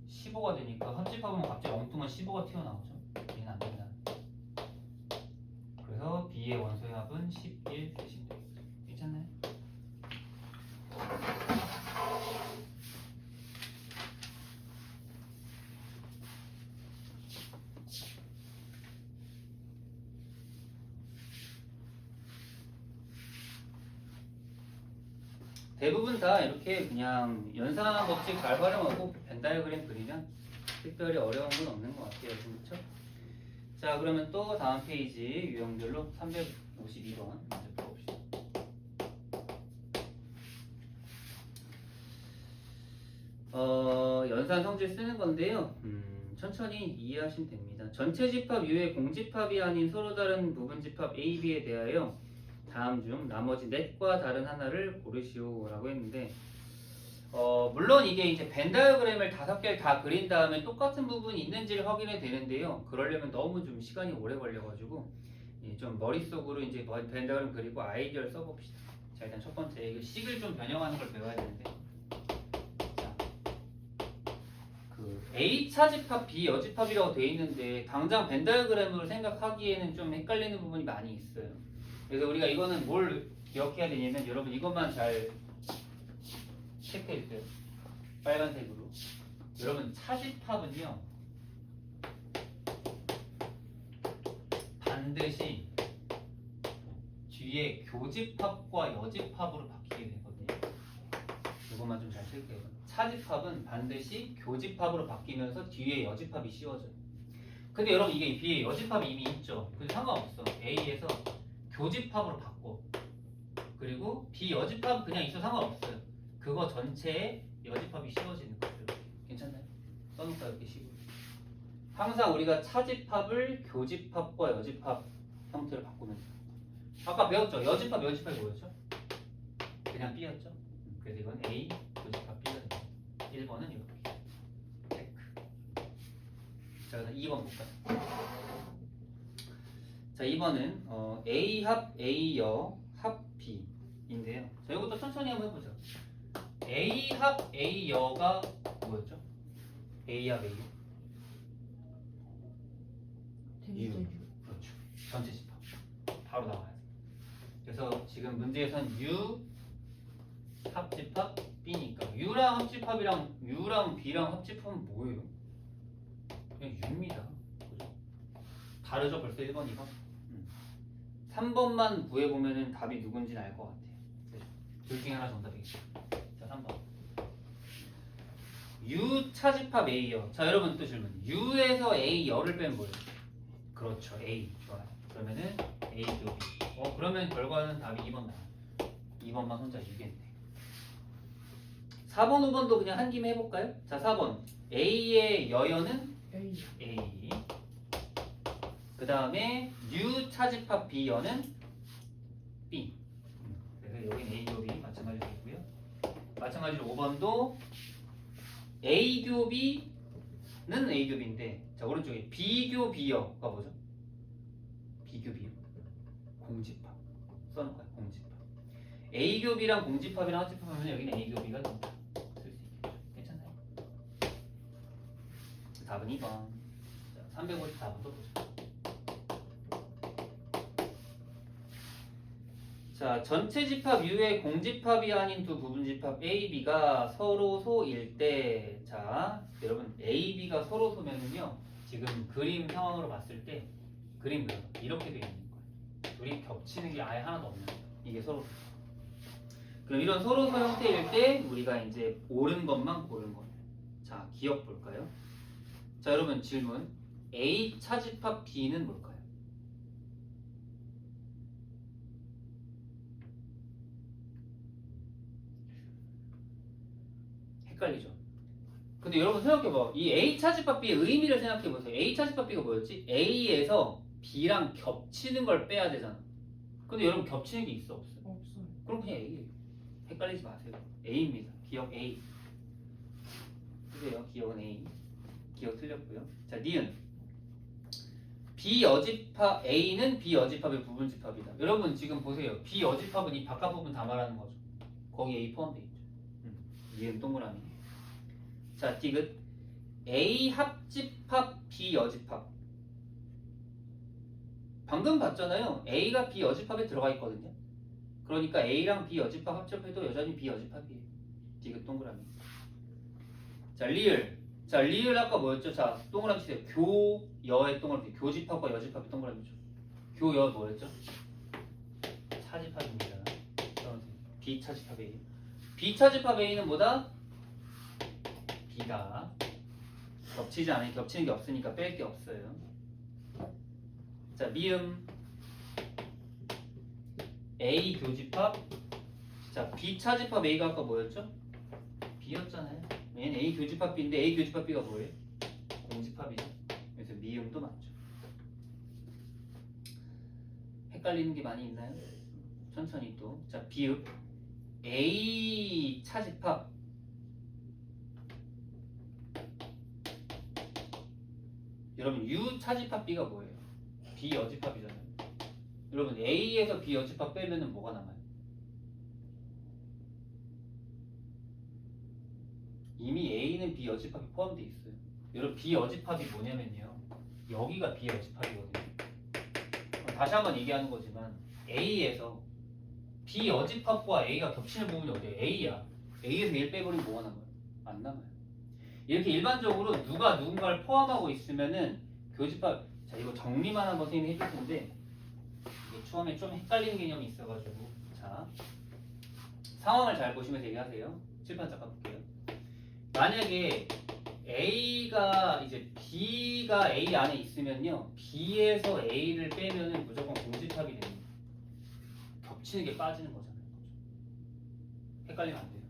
15가 되니까 합집합하면 갑자기 엉뚱한 15가 튀어나오죠. 얘는 안 된다. 그래서 B의 원소의 합은 11 되시면 되겠죠. 괜찮나요? 대부분 다 이렇게 그냥 연산하는 법칙 잘 활용하고 벤 다이어그램 그리면 특별히 어려운 건 없는 것 같아요. 그렇죠? 자, 그러면 또 다음 페이지 유형별로 352번 먼저 풀어봅시다. 연산 성질 쓰는 건데요. 천천히 이해하시면 됩니다. 전체 집합 U의 공집합이 아닌 서로 다른 부분 집합 A, B에 대하여 다음 중 나머지 넷과 다른 하나를 고르시오라고 했는데, 물론 이게 이제 벤 다이어그램을 5개를 다 그린 다음에 똑같은 부분이 있는지를 확인해야 되는데요. 그러려면 너무 좀 시간이 오래 걸려가지고 좀 머릿속으로 이제 벤 다이어그램 그리고 아이디어를 써봅시다. 자, 일단 첫 번째 이거 식을 좀 변형하는 걸 배워야 되는데, 자, 그 A 차집합, B 여집합이라고 되어 있는데 당장 벤 다이어그램으로 생각하기에는 좀 헷갈리는 부분이 많이 있어요. 그래서 우리가 이거는 뭘 기억해야 되냐면, 여러분 이것만 잘 체크해주세요. 빨간색으로. 여러분 차집합은요 반드시 뒤에 교집합과 여집합으로 바뀌게 되거든요. 이것만 좀 잘 체크해요. 차집합은 반드시 교집합으로 바뀌면서 뒤에 여집합이 씌워져요. 근데 여러분 이게 뒤에 여집합이 이미 있죠. 근데 상관없어. A에서 교집합으로 바꿔. 그리고 B 여집합 그냥 있어 상관없어요. 그거 전체에 여집합이 씌워지는 거죠. 괜찮나요? 써놓을까요? 이렇게 식으로. 항상 우리가 차집합을 교집합과 여집합 형태로 바꾸면 돼요. 아까 배웠죠? 여집합, 여집합이 뭐였죠? 그냥 B였죠? 그래서 이건 A, 교집합 B가 됩니다. 1번은 이렇게. 체크. 자, 그래서 2번 볼까요? 자, 2번은 A 합 A 여 합 B인데요. 자, 이것도 천천히 한번 해보죠. A 합 A 여가 뭐였죠? A 합 A 여. U. 그렇죠. 전체 집합. 바로 나와요. 그래서 지금 문제에선 U 합집합 B니까 U랑 합집합이랑 U랑 B랑 합집합은 뭐예요? 그냥 U입니다. 그죠? 다르죠? 벌써 1번, 2번? 3번만 구해보면 답이 누군지는 알 것 같아요. 그죠? 둘 중에 하나 정답이겠죠. 자, 3번. U 차집합 A여. 자, 여러분 또 질문. U에서 A 여를 빼면 뭐예요? 그렇죠. A. 좋아요. 그러면은 A 교 B. 그러면 결과는 답이 2번 나와요. 2번만 혼자 유겠네. 4번, 5번도 그냥 한 김에 해볼까요? 자, 4번. A의 여여는 A. 그 다음에 U 차집합 B 여는 B. 그래서 여기는 A 교 B 마찬가지로 있고요. 마찬가지로 5번도 A 교 B는 A 교 B인데, 자, 오른쪽에 B 교 B여가 뭐죠? B 교 B여. 공집합. 써놓을까요? 공집합. A 교 B랑 공집합이랑 합집합하면 여기는 A 교 B가 됩니다. 쓸 수 있겠죠. 괜찮나요? 답은 2번. 자, 354번도 보죠. 자, 전체 집합 U의 공집합이 아닌 두 부분 집합 A, B가 서로 소일 때, 자, 여러분 A, B가 서로 소면은요, 지금 그림 상황으로 봤을 때 그림 이렇게 되어 있는 거예요. 둘이 겹치는 게 아예 하나도 없는 거예요. 이게 서로 소. 그럼 이런 서로 소 형태일 때 우리가 이제 옳은 것만 고른 거예요. 자, 기억 볼까요? 자, 여러분 질문. A 차집합 B는 뭘까요? 헷갈리죠? 근데 여러분 생각해봐. 이 A 차집합 B의 의미를 생각해보세요. A 차집합 B가 뭐였지? A에서 B랑 겹치는 걸 빼야 되잖아. 근데 여러분 겹치는 게 있어 없어요? 없어요. 그럼 그냥 A예요. 헷갈리지 마세요. A입니다. 기억 A. 그래요. 기억은 A. 기억 틀렸고요. 자, 니은. B여집합 A는 B여집합의 부분집합이다. 여러분 지금 보세요. B여집합은 이 바깥 부분 다 말하는 거죠. 거기 A 포함되어 있죠. 니은 동그라미. 자, 디귿. A 합집합 B 여집합. 방금 봤잖아요. A가 B 여집합에 들어가 있거든요. 그러니까 A랑 B 여집합 합집해도 여전히 B 여집합이에요. 디귿 동그라미. 자, 리을. 자, 리을 아까 뭐였죠? 자, 동그라미 치세요. 교여의 동그라미. 교집합과 여집합의 동그라미죠. 교여 뭐였죠? 차집합입니다. B차집합 A. B차집합 A는 뭐다? B다. 겹치지 않아요. 겹치는 게 없으니까 뺄 게 없어요. 자, 미음 A 교집합. 자, B 차집합 A가 아까 뭐였죠? B였잖아요. 얘는 A 교집합 B인데 A 교집합 B가 뭐예요? 공집합이죠. 그래서 미음도 맞죠. 헷갈리는 게 많이 있나요? 천천히 또. 자, 비읍 A 차집합. 여러분 U 차집합 B가 뭐예요? B 여집합이잖아요. 여러분 A에서 B 여집합 빼면은 뭐가 남아요? 이미 A는 B 여집합이 포함되어 있어요. 여러분 B 여집합이 뭐냐면요. 여기가 B 여집합이거든요. 다시 한번 얘기하는 거지만 A에서 B 여집합과 A가 겹치는 부분이 어디예요? A야. A에서 1 빼버리면 뭐가 남아요? 안 남아요. 이렇게 일반적으로 누가 누군가를 포함하고 있으면은 교집합. 자, 이거 정리만 한번 선생님이 해줄 텐데 이게 처음에 좀 헷갈리는 개념이 있어가지고. 자, 상황을 잘 보시면서 얘기하세요. 칠판 잠깐 볼게요. 만약에 A가 이제 B가 A 안에 있으면요, B에서 A를 빼면은 무조건 공집합이 됩니다. 겹치는 게 빠지는 거잖아요. 헷갈리면 안 돼요.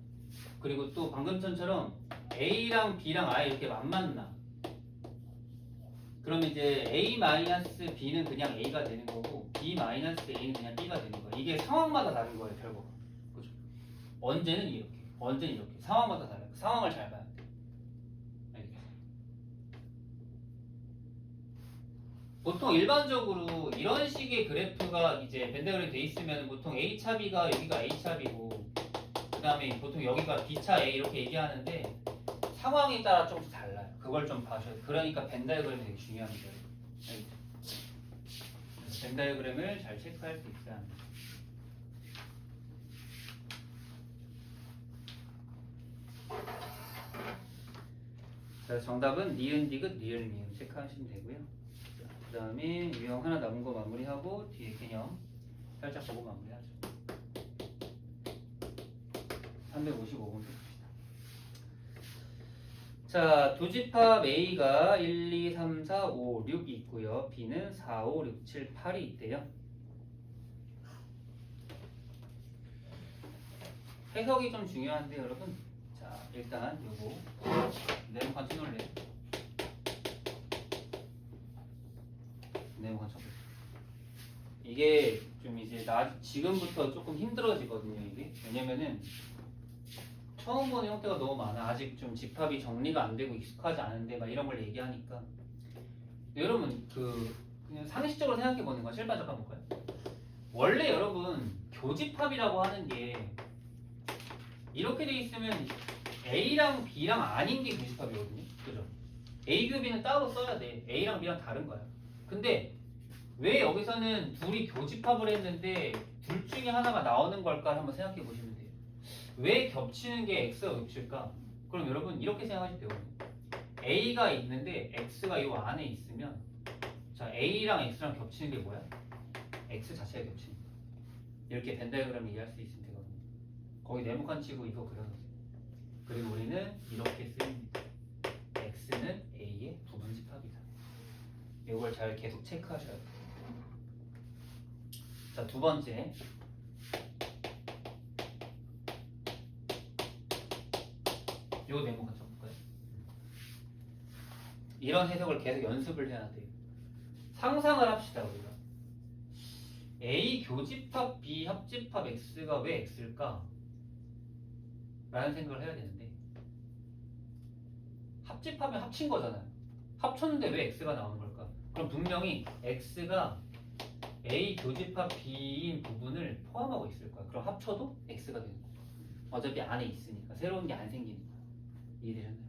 그리고 또 방금 전처럼 A랑 B랑 아예 이렇게 안 만나. 그러면 이제 A-B는 그냥 A가 되는 거고 B-A는 그냥 B가 되는 거예요. 이게 상황마다 다른 거예요, 결국. 그죠? 언제는 이렇게, 언제는 이렇게. 상황마다 달라요. 상황을 잘 봐야 돼요. 알겠어요? 보통 일반적으로 이런 식의 그래프가 이제 벤더그램이 돼 있으면 보통 A차 B가 여기가 A차 B고 그 다음에 보통 여기가 B차 A 이렇게 얘기하는데 상황에 따라 조금 달라요. 그걸 좀 봐셔야 돼요. 그러니까 벤 다이어그램이 되게 중요한 거예요. 알겠죠? 벤 다이어그램을 잘 체크할 수 있어야 합니다. 자, 정답은 니은, 디귿, 리을, 미음 체크하시면 되고요. 그 다음에 유형 하나 남은 거 마무리하고 뒤에 개념 살짝 보고 마무리하죠. 355번 봅시다. 자, 두 집합 A가 1, 2, 3, 4, 5, 6이 있고요. B는 4, 5, 6, 7, 8이 있대요. 해석이 좀 중요한데 여러분. 자, 일단 요거 네모칸 쳐놓을래요? 네모칸 쳐볼게요. 이게 좀 이제 지금부터 조금 힘들어지거든요. 이게 왜냐면은 처음 보는 형태가 너무 많아. 아직 좀 집합이 정리가 안 되고 익숙하지 않은데 막 이런 걸 얘기하니까. 여러분 그냥 상식적으로 생각해 보는 거야. 실반 잠깐 볼까요? 원래 여러분 교집합이라고 하는 게 이렇게 돼 있으면 A랑 B랑 아닌 게 교집합이거든요. 그죠? A 교비는 따로 써야 돼. A랑 B랑 다른 거야. 근데 왜 여기서는 둘이 교집합을 했는데 둘 중에 하나가 나오는 걸까 한번 생각해 보시면 돼요. 왜 겹치는 게 X가 겹칠까? 그럼 여러분 이렇게 생각하시면 되거든요. A가 있는데 X가 이 안에 있으면 자, A랑 X랑 겹치는 게 뭐야? X 자체가 겹치는 거야. 이렇게 벤 다이어그램을 이해할 수 있으면 되거든요. 거기 네모칸 치고 이거 그려놓으세요. 그리고 우리는 이렇게 쓰입니다. X는 A의 부분집합이다. 이걸 잘 계속 체크하셔야 돼요. 자, 두 번째. 요 네모칸 쳐볼까요? 이런 해석을 계속 연습을 해야 돼요. 상상을 합시다, 우리가. A 교집합 B 합집합 X가 왜 X일까? 라는 생각을 해야 되는데 합집하면 합친 거잖아요. 합쳤는데 왜 X가 나오는 걸까? 그럼 분명히 X가 A 교집합 B인 부분을 포함하고 있을 거야. 그럼 합쳐도 X가 되는 거야. 어차피 안에 있으니까 새로운 게 안 생기니까. 이해되셨나요?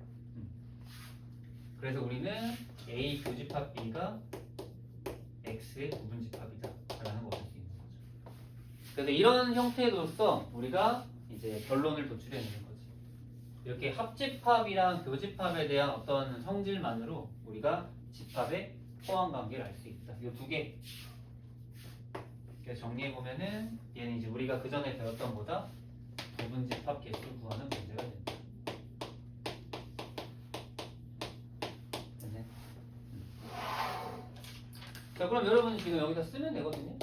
그래서 우리는 A 교집합 B가 X의 부분집합이다 라는 걸 알 수 있는 거죠. 그래서 이런 형태로서 우리가 이제 결론을 도출해내는 거지. 이렇게 합집합이랑 교집합에 대한 어떤 성질만으로 우리가 집합의 포함 관계를 알 수 있다. 이 두 개. 정리해 보면은 얘는 이제 우리가 그 전에 배웠던 보다 부분집합 개수 구하는 문제가 된다. 자, 그럼 여러분 지금 여기다 쓰면 되거든요.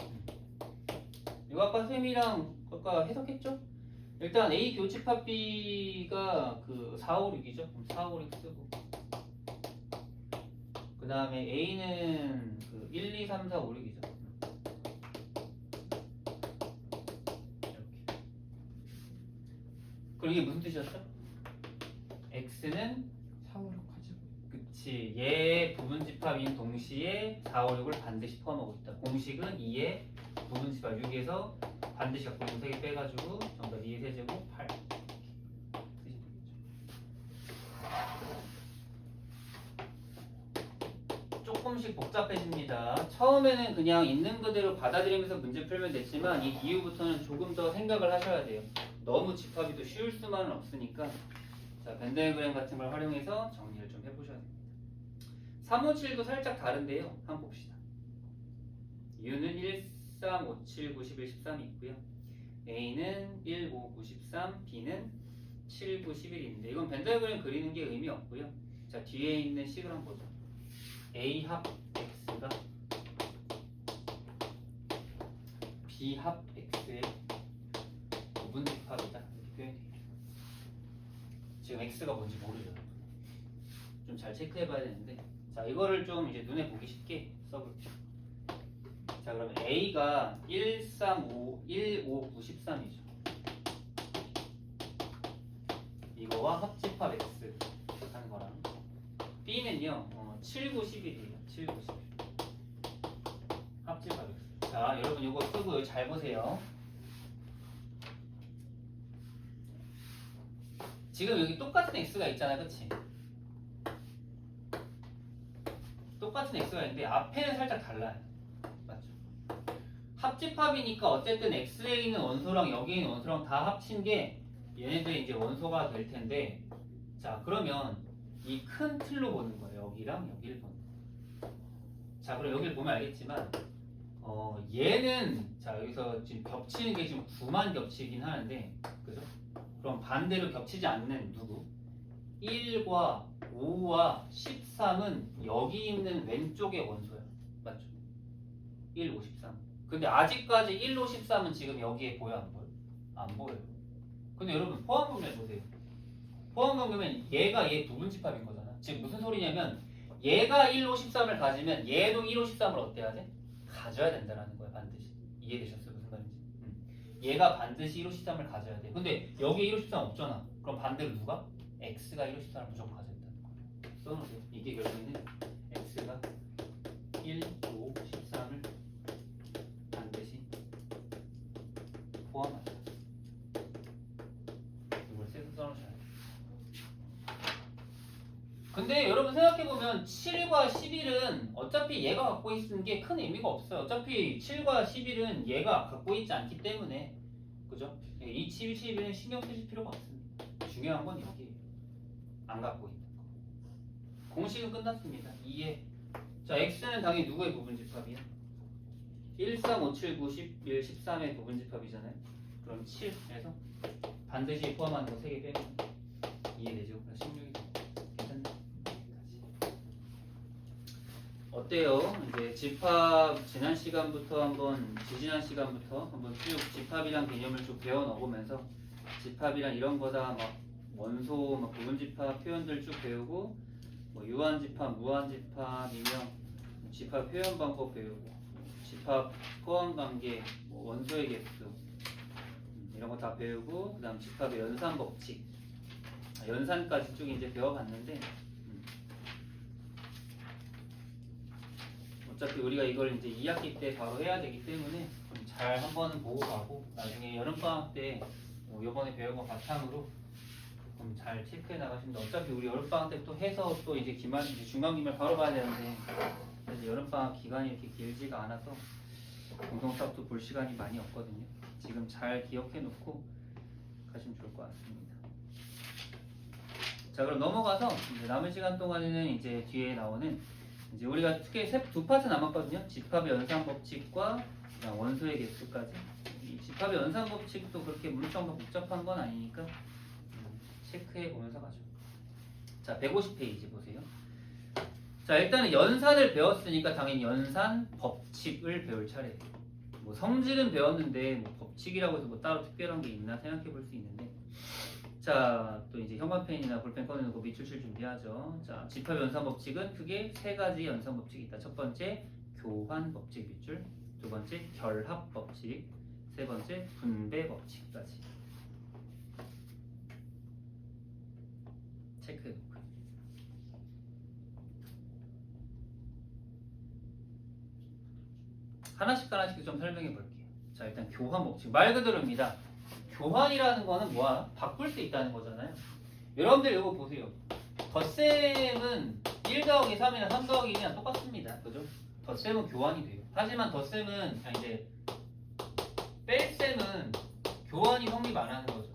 이거 아까 쌤이랑 아까 해석했죠? 일단 A 교집합 B가 그 4, 5, 6이죠. 그럼 4, 5, 6 쓰고. 그 다음에 A는 그 1, 2, 3, 4, 5, 6이죠. 이렇게. 그럼 이게 무슨 뜻이었죠? X는 4, 5, 6 가지고 그치, 얘 부분집합인 동시에 4, 5, 6을 반드시 포함하고 있다. 공식은 2의 부분집합 6에서 반드시 갖고 있는 3개 빼가지고 정답 2의 세제곱 8 쓰시면 되겠죠. 조금씩 복잡해집니다. 처음에는 그냥 있는 그대로 받아들이면서 문제 풀면 됐지만 이 이후부터는 조금 더 생각을 하셔야 돼요. 너무 집합이 또 쉬울 수만은 없으니까. 자, 벤다이그램 같은 걸 활용해서 정리를 좀 해보셔야 됩니다. 357도 살짝 다른데요. 한번 봅시다. U는 1, 3, 5, 7, 91, 13이 있고요. A는 1, 5, 9, 13, B는 7, 9, 11인데 이건 벤다이그램 그리는 게 의미 없고요. 자, 뒤에 있는 식을 한번 보죠. A 합 X가 B 합 X의 부분집합이다. 이렇게 표현해요. 지금 X가 뭔지 모르죠. 좀 잘 체크해봐야 되는데, 자, 이거를 좀 이제 눈에 보기 쉽게 써볼게요. 자, 그러면 A가 1, 3, 5, 1, 5, 9, 13이죠. 이거와 합집합 X 하는 거랑 B는요 7, 9, 11이에요. 7, 9, 11 합집합 X. 자, 여러분 이거 쓰고 잘 보세요. 지금 여기 똑같은 X가 있잖아요. 그치? 똑같은 X가 있는데 앞에는 살짝 달라요. 맞죠? 합집합이니까 어쨌든 X에 있는 원소랑 여기에 있는 원소랑 다 합친 게 얘네들이 이제 원소가 될 텐데, 자, 그러면 이 큰 틀로 보는 거예요. 여기랑 여기를 보는 거예요. 자, 그럼 여기를 보면 알겠지만 얘는 자, 여기서 지금 겹치는 게 지금 9만 겹치긴 하는데, 그죠? 그럼 반대로 겹치지 않는 누구? 1과 5와 13은 여기 있는 왼쪽의 원소야. 맞죠? 1, 5, 13. 근데 아직까지 1, 5, 13은 지금 여기에 보여 안 보여? 안 보여요. 근데 여러분 포함분 해보세요. 포함분 보면 얘가 얘 부분집합인 거잖아. 지금 무슨 소리냐면 얘가 1, 5, 13을 가지면 얘도 1, 5, 13을 어때야 돼? 가져야 된다라는 거야. 반드시. 이해되셨어요? 무슨 말인지? 얘가 반드시 1, 5, 13을 가져야 돼. 근데 여기에 1, 5, 13 없잖아. 그럼 반대로 누가? X가 1, 5, 13을 무조건 가져야 된다는 거예요. 써놓으세요. 이게 결국에는 X가 1, 5, 13을 반드시 포함한다. 이걸 세서 써놓으셔야 돼요. 근데 여러분 생각해보면 7과 11은 어차피 얘가 갖고 있는 게 큰 의미가 없어요. 어차피 7과 11은 얘가 갖고 있지 않기 때문에, 그죠? 이 7, 11은 신경 쓰실 필요가 없습니다. 중요한 건 여기에요. 안 갖고 있는 거. 공식은 끝났습니다. 2에. 자, X는 당연히 누구의 부분집합이야? 1, 3, 5, 7, 9, 11, 13의 부분집합이잖아요. 그럼 7에서 반드시 포함하는 거 3개 빼면 이해되죠? 16이 괜찮네. 어때요? 이제 집합 지난 시간부터 한번 지지난 시간부터 한번 쭉 집합이란 개념을 쭉 배워 넣어보면서 집합이란 이런 거다 막 원소 막 부분집합 표현들 쭉 배우고 뭐 유한집합, 무한집합이며 집합 표현 방법 배우고 집합 포함관계, 뭐 원소의 개수 이런 거 다 배우고 그다음 집합의 연산 법칙 연산까지 쭉 이제 배워봤는데 어차피 우리가 이걸 이제 2학기 때 바로 해야 되기 때문에 잘 한번 보고 가고 나중에 여름방학 때 요번에 배운 거 바탕으로 잘 체크해 나가시면 어차피 우리 여름방학 때 또 해서 또 이제 기말, 이제 중간기말 바로 봐야 되는데 이제 여름방학 기간이 이렇게 길지가 않아서 공동수업도 볼 시간이 많이 없거든요. 지금 잘 기억해 놓고 가시면 좋을 것 같습니다. 자, 그럼 넘어가서 이제 남은 시간 동안에는 이제 뒤에 나오는 이제 우리가 특히 두 파트 남았거든요. 집합의 연산 법칙과 원소의 개수까지. 이 집합의 연산 법칙도 그렇게 물리적으로 복잡한 건 아니니까 체크해 보면서 가죠. 자, 150페이지 보세요. 자, 일단은 연산을 배웠으니까 당연히 연산 법칙을 배울 차례예요. 뭐 성질은 배웠는데 뭐 법칙이라고 해서 뭐 따로 특별한 게 있나 생각해 볼 수 있는데, 자, 또 이제 형광펜이나 볼펜 꺼내놓고 밑줄 칠 준비하죠. 자, 집합 연산 법칙은 크게 세 가지 연산 법칙이 있다. 첫 번째 교환 법칙 밑줄, 두 번째 결합 법칙, 세 번째 분배 법칙까지 체크해 놓고. 하나씩 좀 설명해 볼게요. 자, 일단 교환 법칙 말 그대로입니다. 교환이라는 거는 뭐야? 바꿀 수 있다는 거잖아요. 여러분들 이거 보세요. 덧셈은 1 더하기 3이나 3 더하기 1이랑 똑같습니다. 그죠? 덧셈은 교환이 돼요. 하지만 덧셈은 이제 뺄셈은 교환이 성립 안 하는 거죠.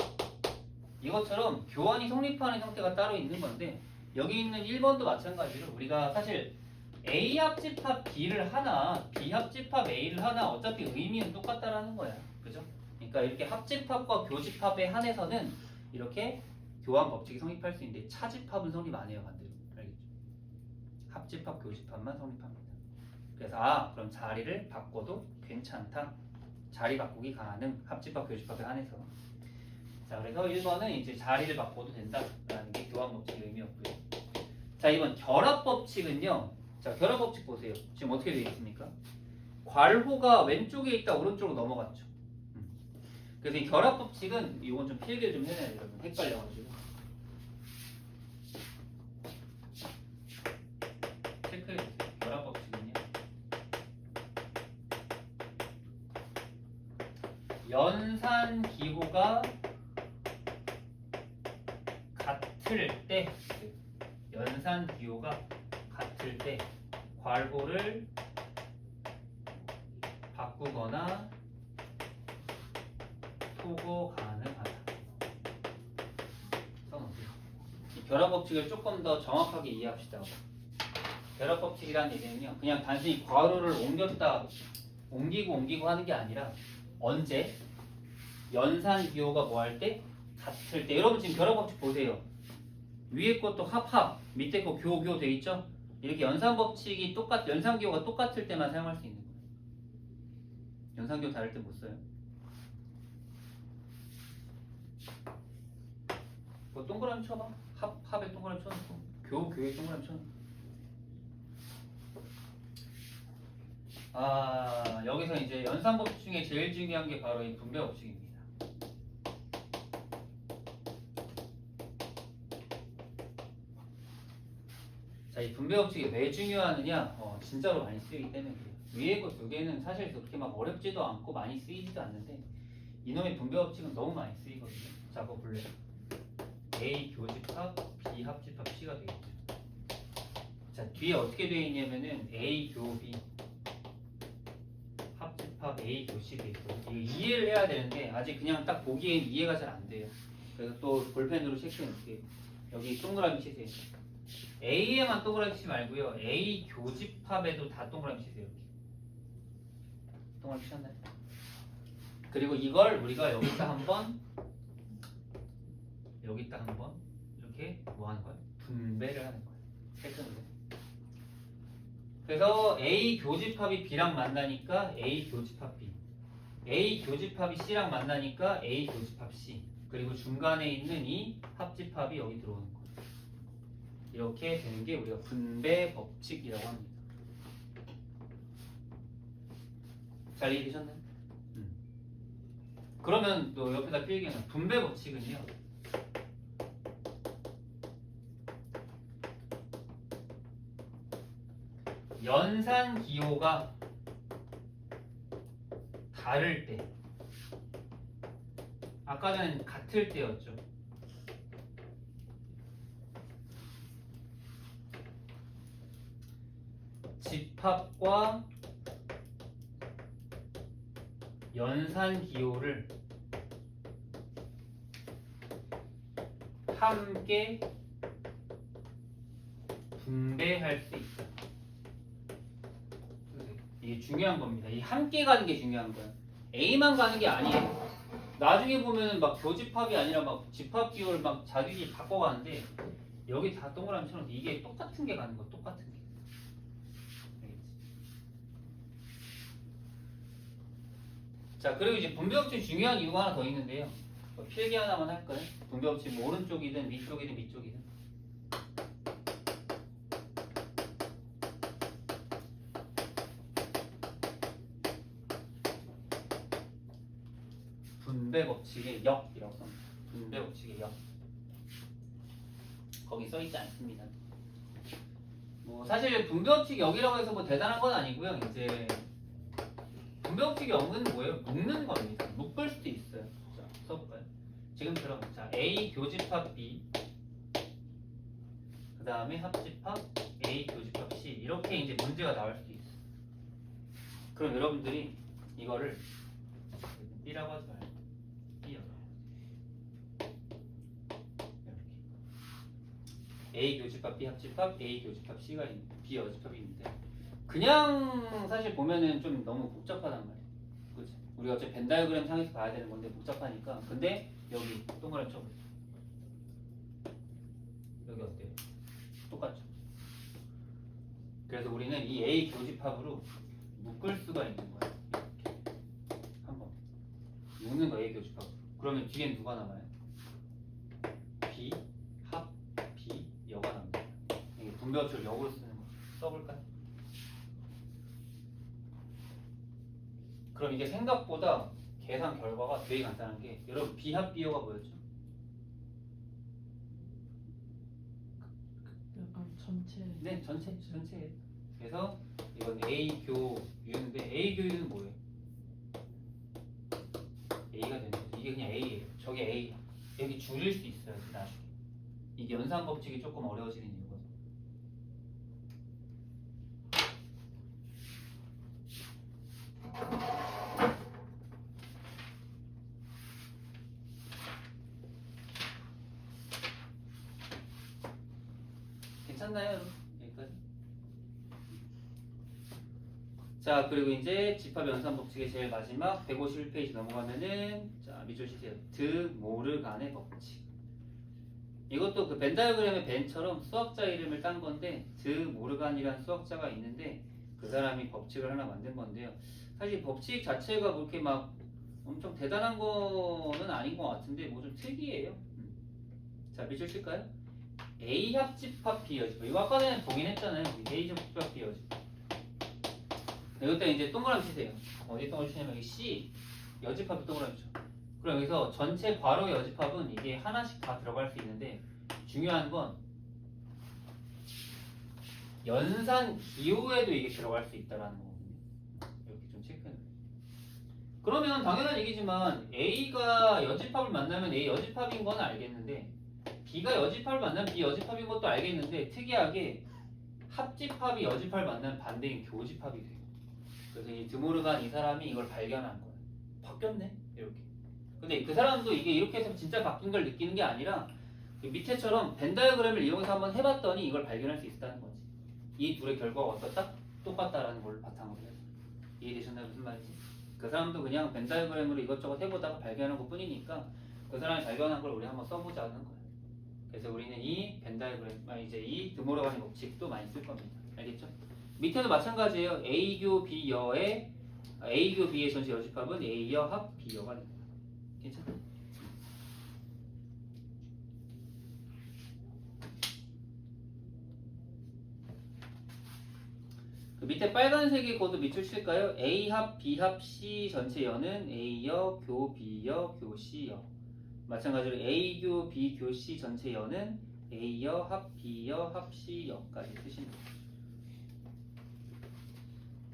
이것처럼 교환이 성립하는 형태가 따로 있는 건데, 여기 있는 1번도 마찬가지로 우리가 사실 A 합집합 B를 하나, B 합집합 A를 하나 어차피 의미는 똑같다라는 거야. 그죠? 그러니까 이렇게 합집합과 교집합에 한해서는 이렇게 교환 법칙이 성립할 수 있는데 차집합은 성립 안 해요. 반대로. 알겠죠? 합집합, 교집합만 성립합니다. 그래서 그럼 자리를 바꿔도 괜찮다. 자리 바꾸기 가능. 합집합, 교집합에 한해서. 자, 그래서 1번은 이제 자리를 바꿔도 된다라는 게 교환 법칙의 의미였고요. 자, 2번 결합 법칙은요. 자, 결합 법칙 보세요. 지금 어떻게 되어 있습니까? 괄호가 왼쪽에 있다 오른쪽으로 넘어갔죠. 그래서 이 결합 법칙은 이건 좀 필기를 좀 해야 돼요. 여러분 헷갈려가지고. 체크해 주세요. 결합 법칙은요. 연산 기호가 같을 때, 연산 기호가 같을 때 괄호를 바꾸거나 소거 가능하다. 써놓으세요. 이 결합 법칙을 조금 더 정확하게 이해합시다. 결합 법칙이라는 얘기는요, 그냥 단순히 괄호를 옮기고 하는 게 아니라 언제 연산 기호가 뭐 할 때 같을 때. 여러분 지금 결합 법칙 보세요. 위에 것도 합, 밑에 거 교 돼 있죠? 이렇게 연산 법칙이 연산 기호가 똑같을 때만 사용할 수 있는 거예요. 연산 기호 다를 때 못 써요. 뭐 동그라미 쳐봐. 합에 동그라미 쳐놓고 교에 동그라미 쳐놓고. 여기서 이제 연산 법칙 중에 제일 중요한 게 바로 이 분배 법칙입니다. 자, 이 분배 법칙이 왜 중요하느냐? 진짜로 많이 쓰이기 때문에 그래요. 위에 거 두 개는 사실 그렇게 막 어렵지도 않고 많이 쓰이지도 않는데, 이놈의 분배 법칙은 너무 많이 쓰이거든요. 자, 그거 볼래요? A 교집합, B 합집합 C가 되겠죠. 자, 뒤에 어떻게 되어 있냐면은 A 교 B 합집합 A 교 C 되어 있거든요. 이거 이해를 해야 되는데 아직 그냥 딱 보기엔 이해가 잘 안 돼요. 그래서 또 볼펜으로 체크해 놓을게요. 여기 동그라미 치세요. A에만 동그라미 치지 말고요. A 교집합에도 다 동그라미 치세요. 이렇게. 동그라미 치셨나요? 그리고 이걸 우리가 여기다 한번, 여기다 한번 이렇게 뭐 하는 거야? 분배를 하는 거야. 체크는. 그래서 A 교집합이 B랑 만나니까 A 교집합 B, A 교집합이 C랑 만나니까 A 교집합 C, 그리고 중간에 있는 이 합집합이 여기 들어오는 거예요. 이렇게 되는 게 우리가 분배 법칙이라고 합니다. 잘 이해되셨나요? 그러면 또 옆에다 필기는 분배 법칙은요, 연산 기호가 다를 때, 아까 전엔 같을 때였죠. 집합과 연산 기호를 함께 분배할 수 있다. 이게 중요한 겁니다. 이 함께 가는 게 중요한 거야. A만 가는 게 아니에요. 나중에 보면은 막 교집합이 아니라 막 집합 기호를 막 자기들이 바꿔가는데 여기 다 동그라미 쳐놓는데 이게 똑같은 게 가는 거, 똑같은 게. 자, 그리고 이제 분배법칙 중요한 이유가 하나 더 있는데요. 필기 하나만 할까요? 분배법칙 뭐 오른쪽이든 위쪽이든 밑쪽이든. 분배법칙의 역이라고 써니다. 분배법칙의 역. 거기 써있지 않습니다. 뭐 사실 분배법칙 역이라고 해서 뭐 대단한 건 아니고요. 이제 분배법칙 역은 뭐예요? 묶는 겁니다. 묶을 수도 있어요. 자, 써볼까요? 지금처럼 자 A 교집합 B 그 다음에 합집합 A 교집합 C 이렇게 이제 문제가 나올 수도 있어요. 그럼 여러분들이 이거를 B라고 하지 말고 B라고 이렇게 A 교집합 B 합집합 A 교집합 C가 있는 B 여집합이 있는데 그냥 사실 보면은 좀 너무 복잡하단 말이에요. 그치? 우리가 어차피 벤 다이어그램 상에서 봐야 되는 건데 복잡하니까. 근데 여기 동그라미 쳐보세요. 여기 어때요? 똑같죠? 그래서 우리는 이 A 교집합으로 묶을 수가 있는 거예요. 이렇게 한번 묶는 거 A 교집합으로. 그러면 뒤엔 누가 남아요? B 합 B 여가 남니다. 이게 분배법칙을 역으로 쓰는 거 써볼까요? 그럼 이게 생각보다 계산 결과가 되게 간단한 게 여러분 B합 B여가 뭐였죠? 약간 전체. 네, 전체예요. 그래서 이건 A 교 U인데 A 교 U는 뭐예요? A가 되는 거죠. 이게 그냥 A예요. 저게 A. 여기 줄일 수 있어요. 나중에. 이게 연산 법칙이 조금 어려워지는 이유거든요. 괜찮나요, 여러분? 여기까지? 자, 그리고 이제 집합 연산 법칙의 제일 마지막 151페이지 넘어가면은 자, 밑줄 치세요. 드 모르간의 법칙. 이것도 그 벤 다이어그램의 벤처럼 수학자 이름을 딴 건데 드 모르간이라는 수학자가 있는데 그 사람이 법칙을 하나 만든 건데요. 사실 법칙 자체가 그렇게 막 엄청 대단한 거는 아닌 것 같은데 뭐 좀 특이해요. 자, 밑줄 칠까요? A 합집합 B 여집합. 이거 아까 전에 보긴 했잖아요. A 합집합 B 여집합. 이때 이제 동그라미 치세요. 어디 동그라미 치냐면 여기 C 여집합 동그라미 쳐. 그럼 여기서 전체 괄호 여집합은 이게 하나씩 다 들어갈 수 있는데 중요한 건 연산 기호에도 이게 들어갈 수 있다라는 거거든요. 이렇게 좀 체크해. 그러면 당연한 얘기지만 A가 여집합을 만나면 A 여집합인 건 알겠는데 B가 여집합을 만나면 B 여집합인 것도 알겠는데 특이하게 합집합이 여집합을 만나면 반대인 교집합이 돼요. 그래서 이 드모르간 이 사람이 이걸 발견한 거예요. 바뀌었네? 이렇게. 근데 그 사람도 이게 이렇게 해서 진짜 바뀐 걸 느끼는 게 아니라 그 밑에처럼 벤 다이어그램을 이용해서 한번 해봤더니 이걸 발견할 수 있다는 거지. 이 둘의 결과가 어떻다? 똑같다라는 걸 바탕으로 해서. 이해되셨나요? 무슨 말인지? 그 사람도 그냥 벤 다이어그램으로 이것저것 해보다가 발견한 것 뿐이니까 그 사람이 발견한 걸 우리 한번 써보자는 거예요. 그래서 우리는 이 벤 다이어그램, 이제 이 드모르간의 법칙도 많이 쓸 겁니다. 알겠죠? 밑에도 마찬가지예요. A교 B여의 A교 B의 전체 여집합은 A여 합 B여가 됩니다. 괜찮아요? 그 밑에 빨간색이 코드 밑줄 칠까요? A 합 B 합 C 전체 여는 A여 교 B여 교 C여. 마찬가지로 A교 B교 C 전체 여는 A여 합 B여 합 C여까지 쓰시면 됩니다.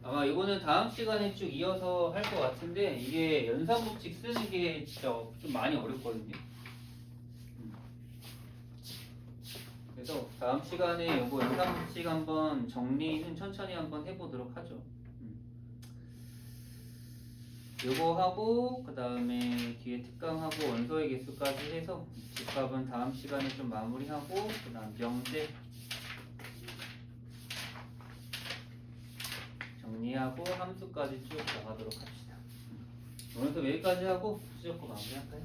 아마 이거는 다음 시간에 쭉 이어서 할 것 같은데 이게 연산법칙 쓰는 게 진짜 좀 많이 어렵거든요. 그래서 다음 시간에 이거 연산법칙 한번 정리는 천천히 한번 해보도록 하죠. 요거 하고 그 다음에 뒤에 특강하고 원소의 개수까지 해서 집합은 다음 시간에 좀 마무리하고 그 다음 명제 정리하고 함수까지 쭉 나가도록 합시다. 오늘도 여기까지 하고 수적고 마무리할까요?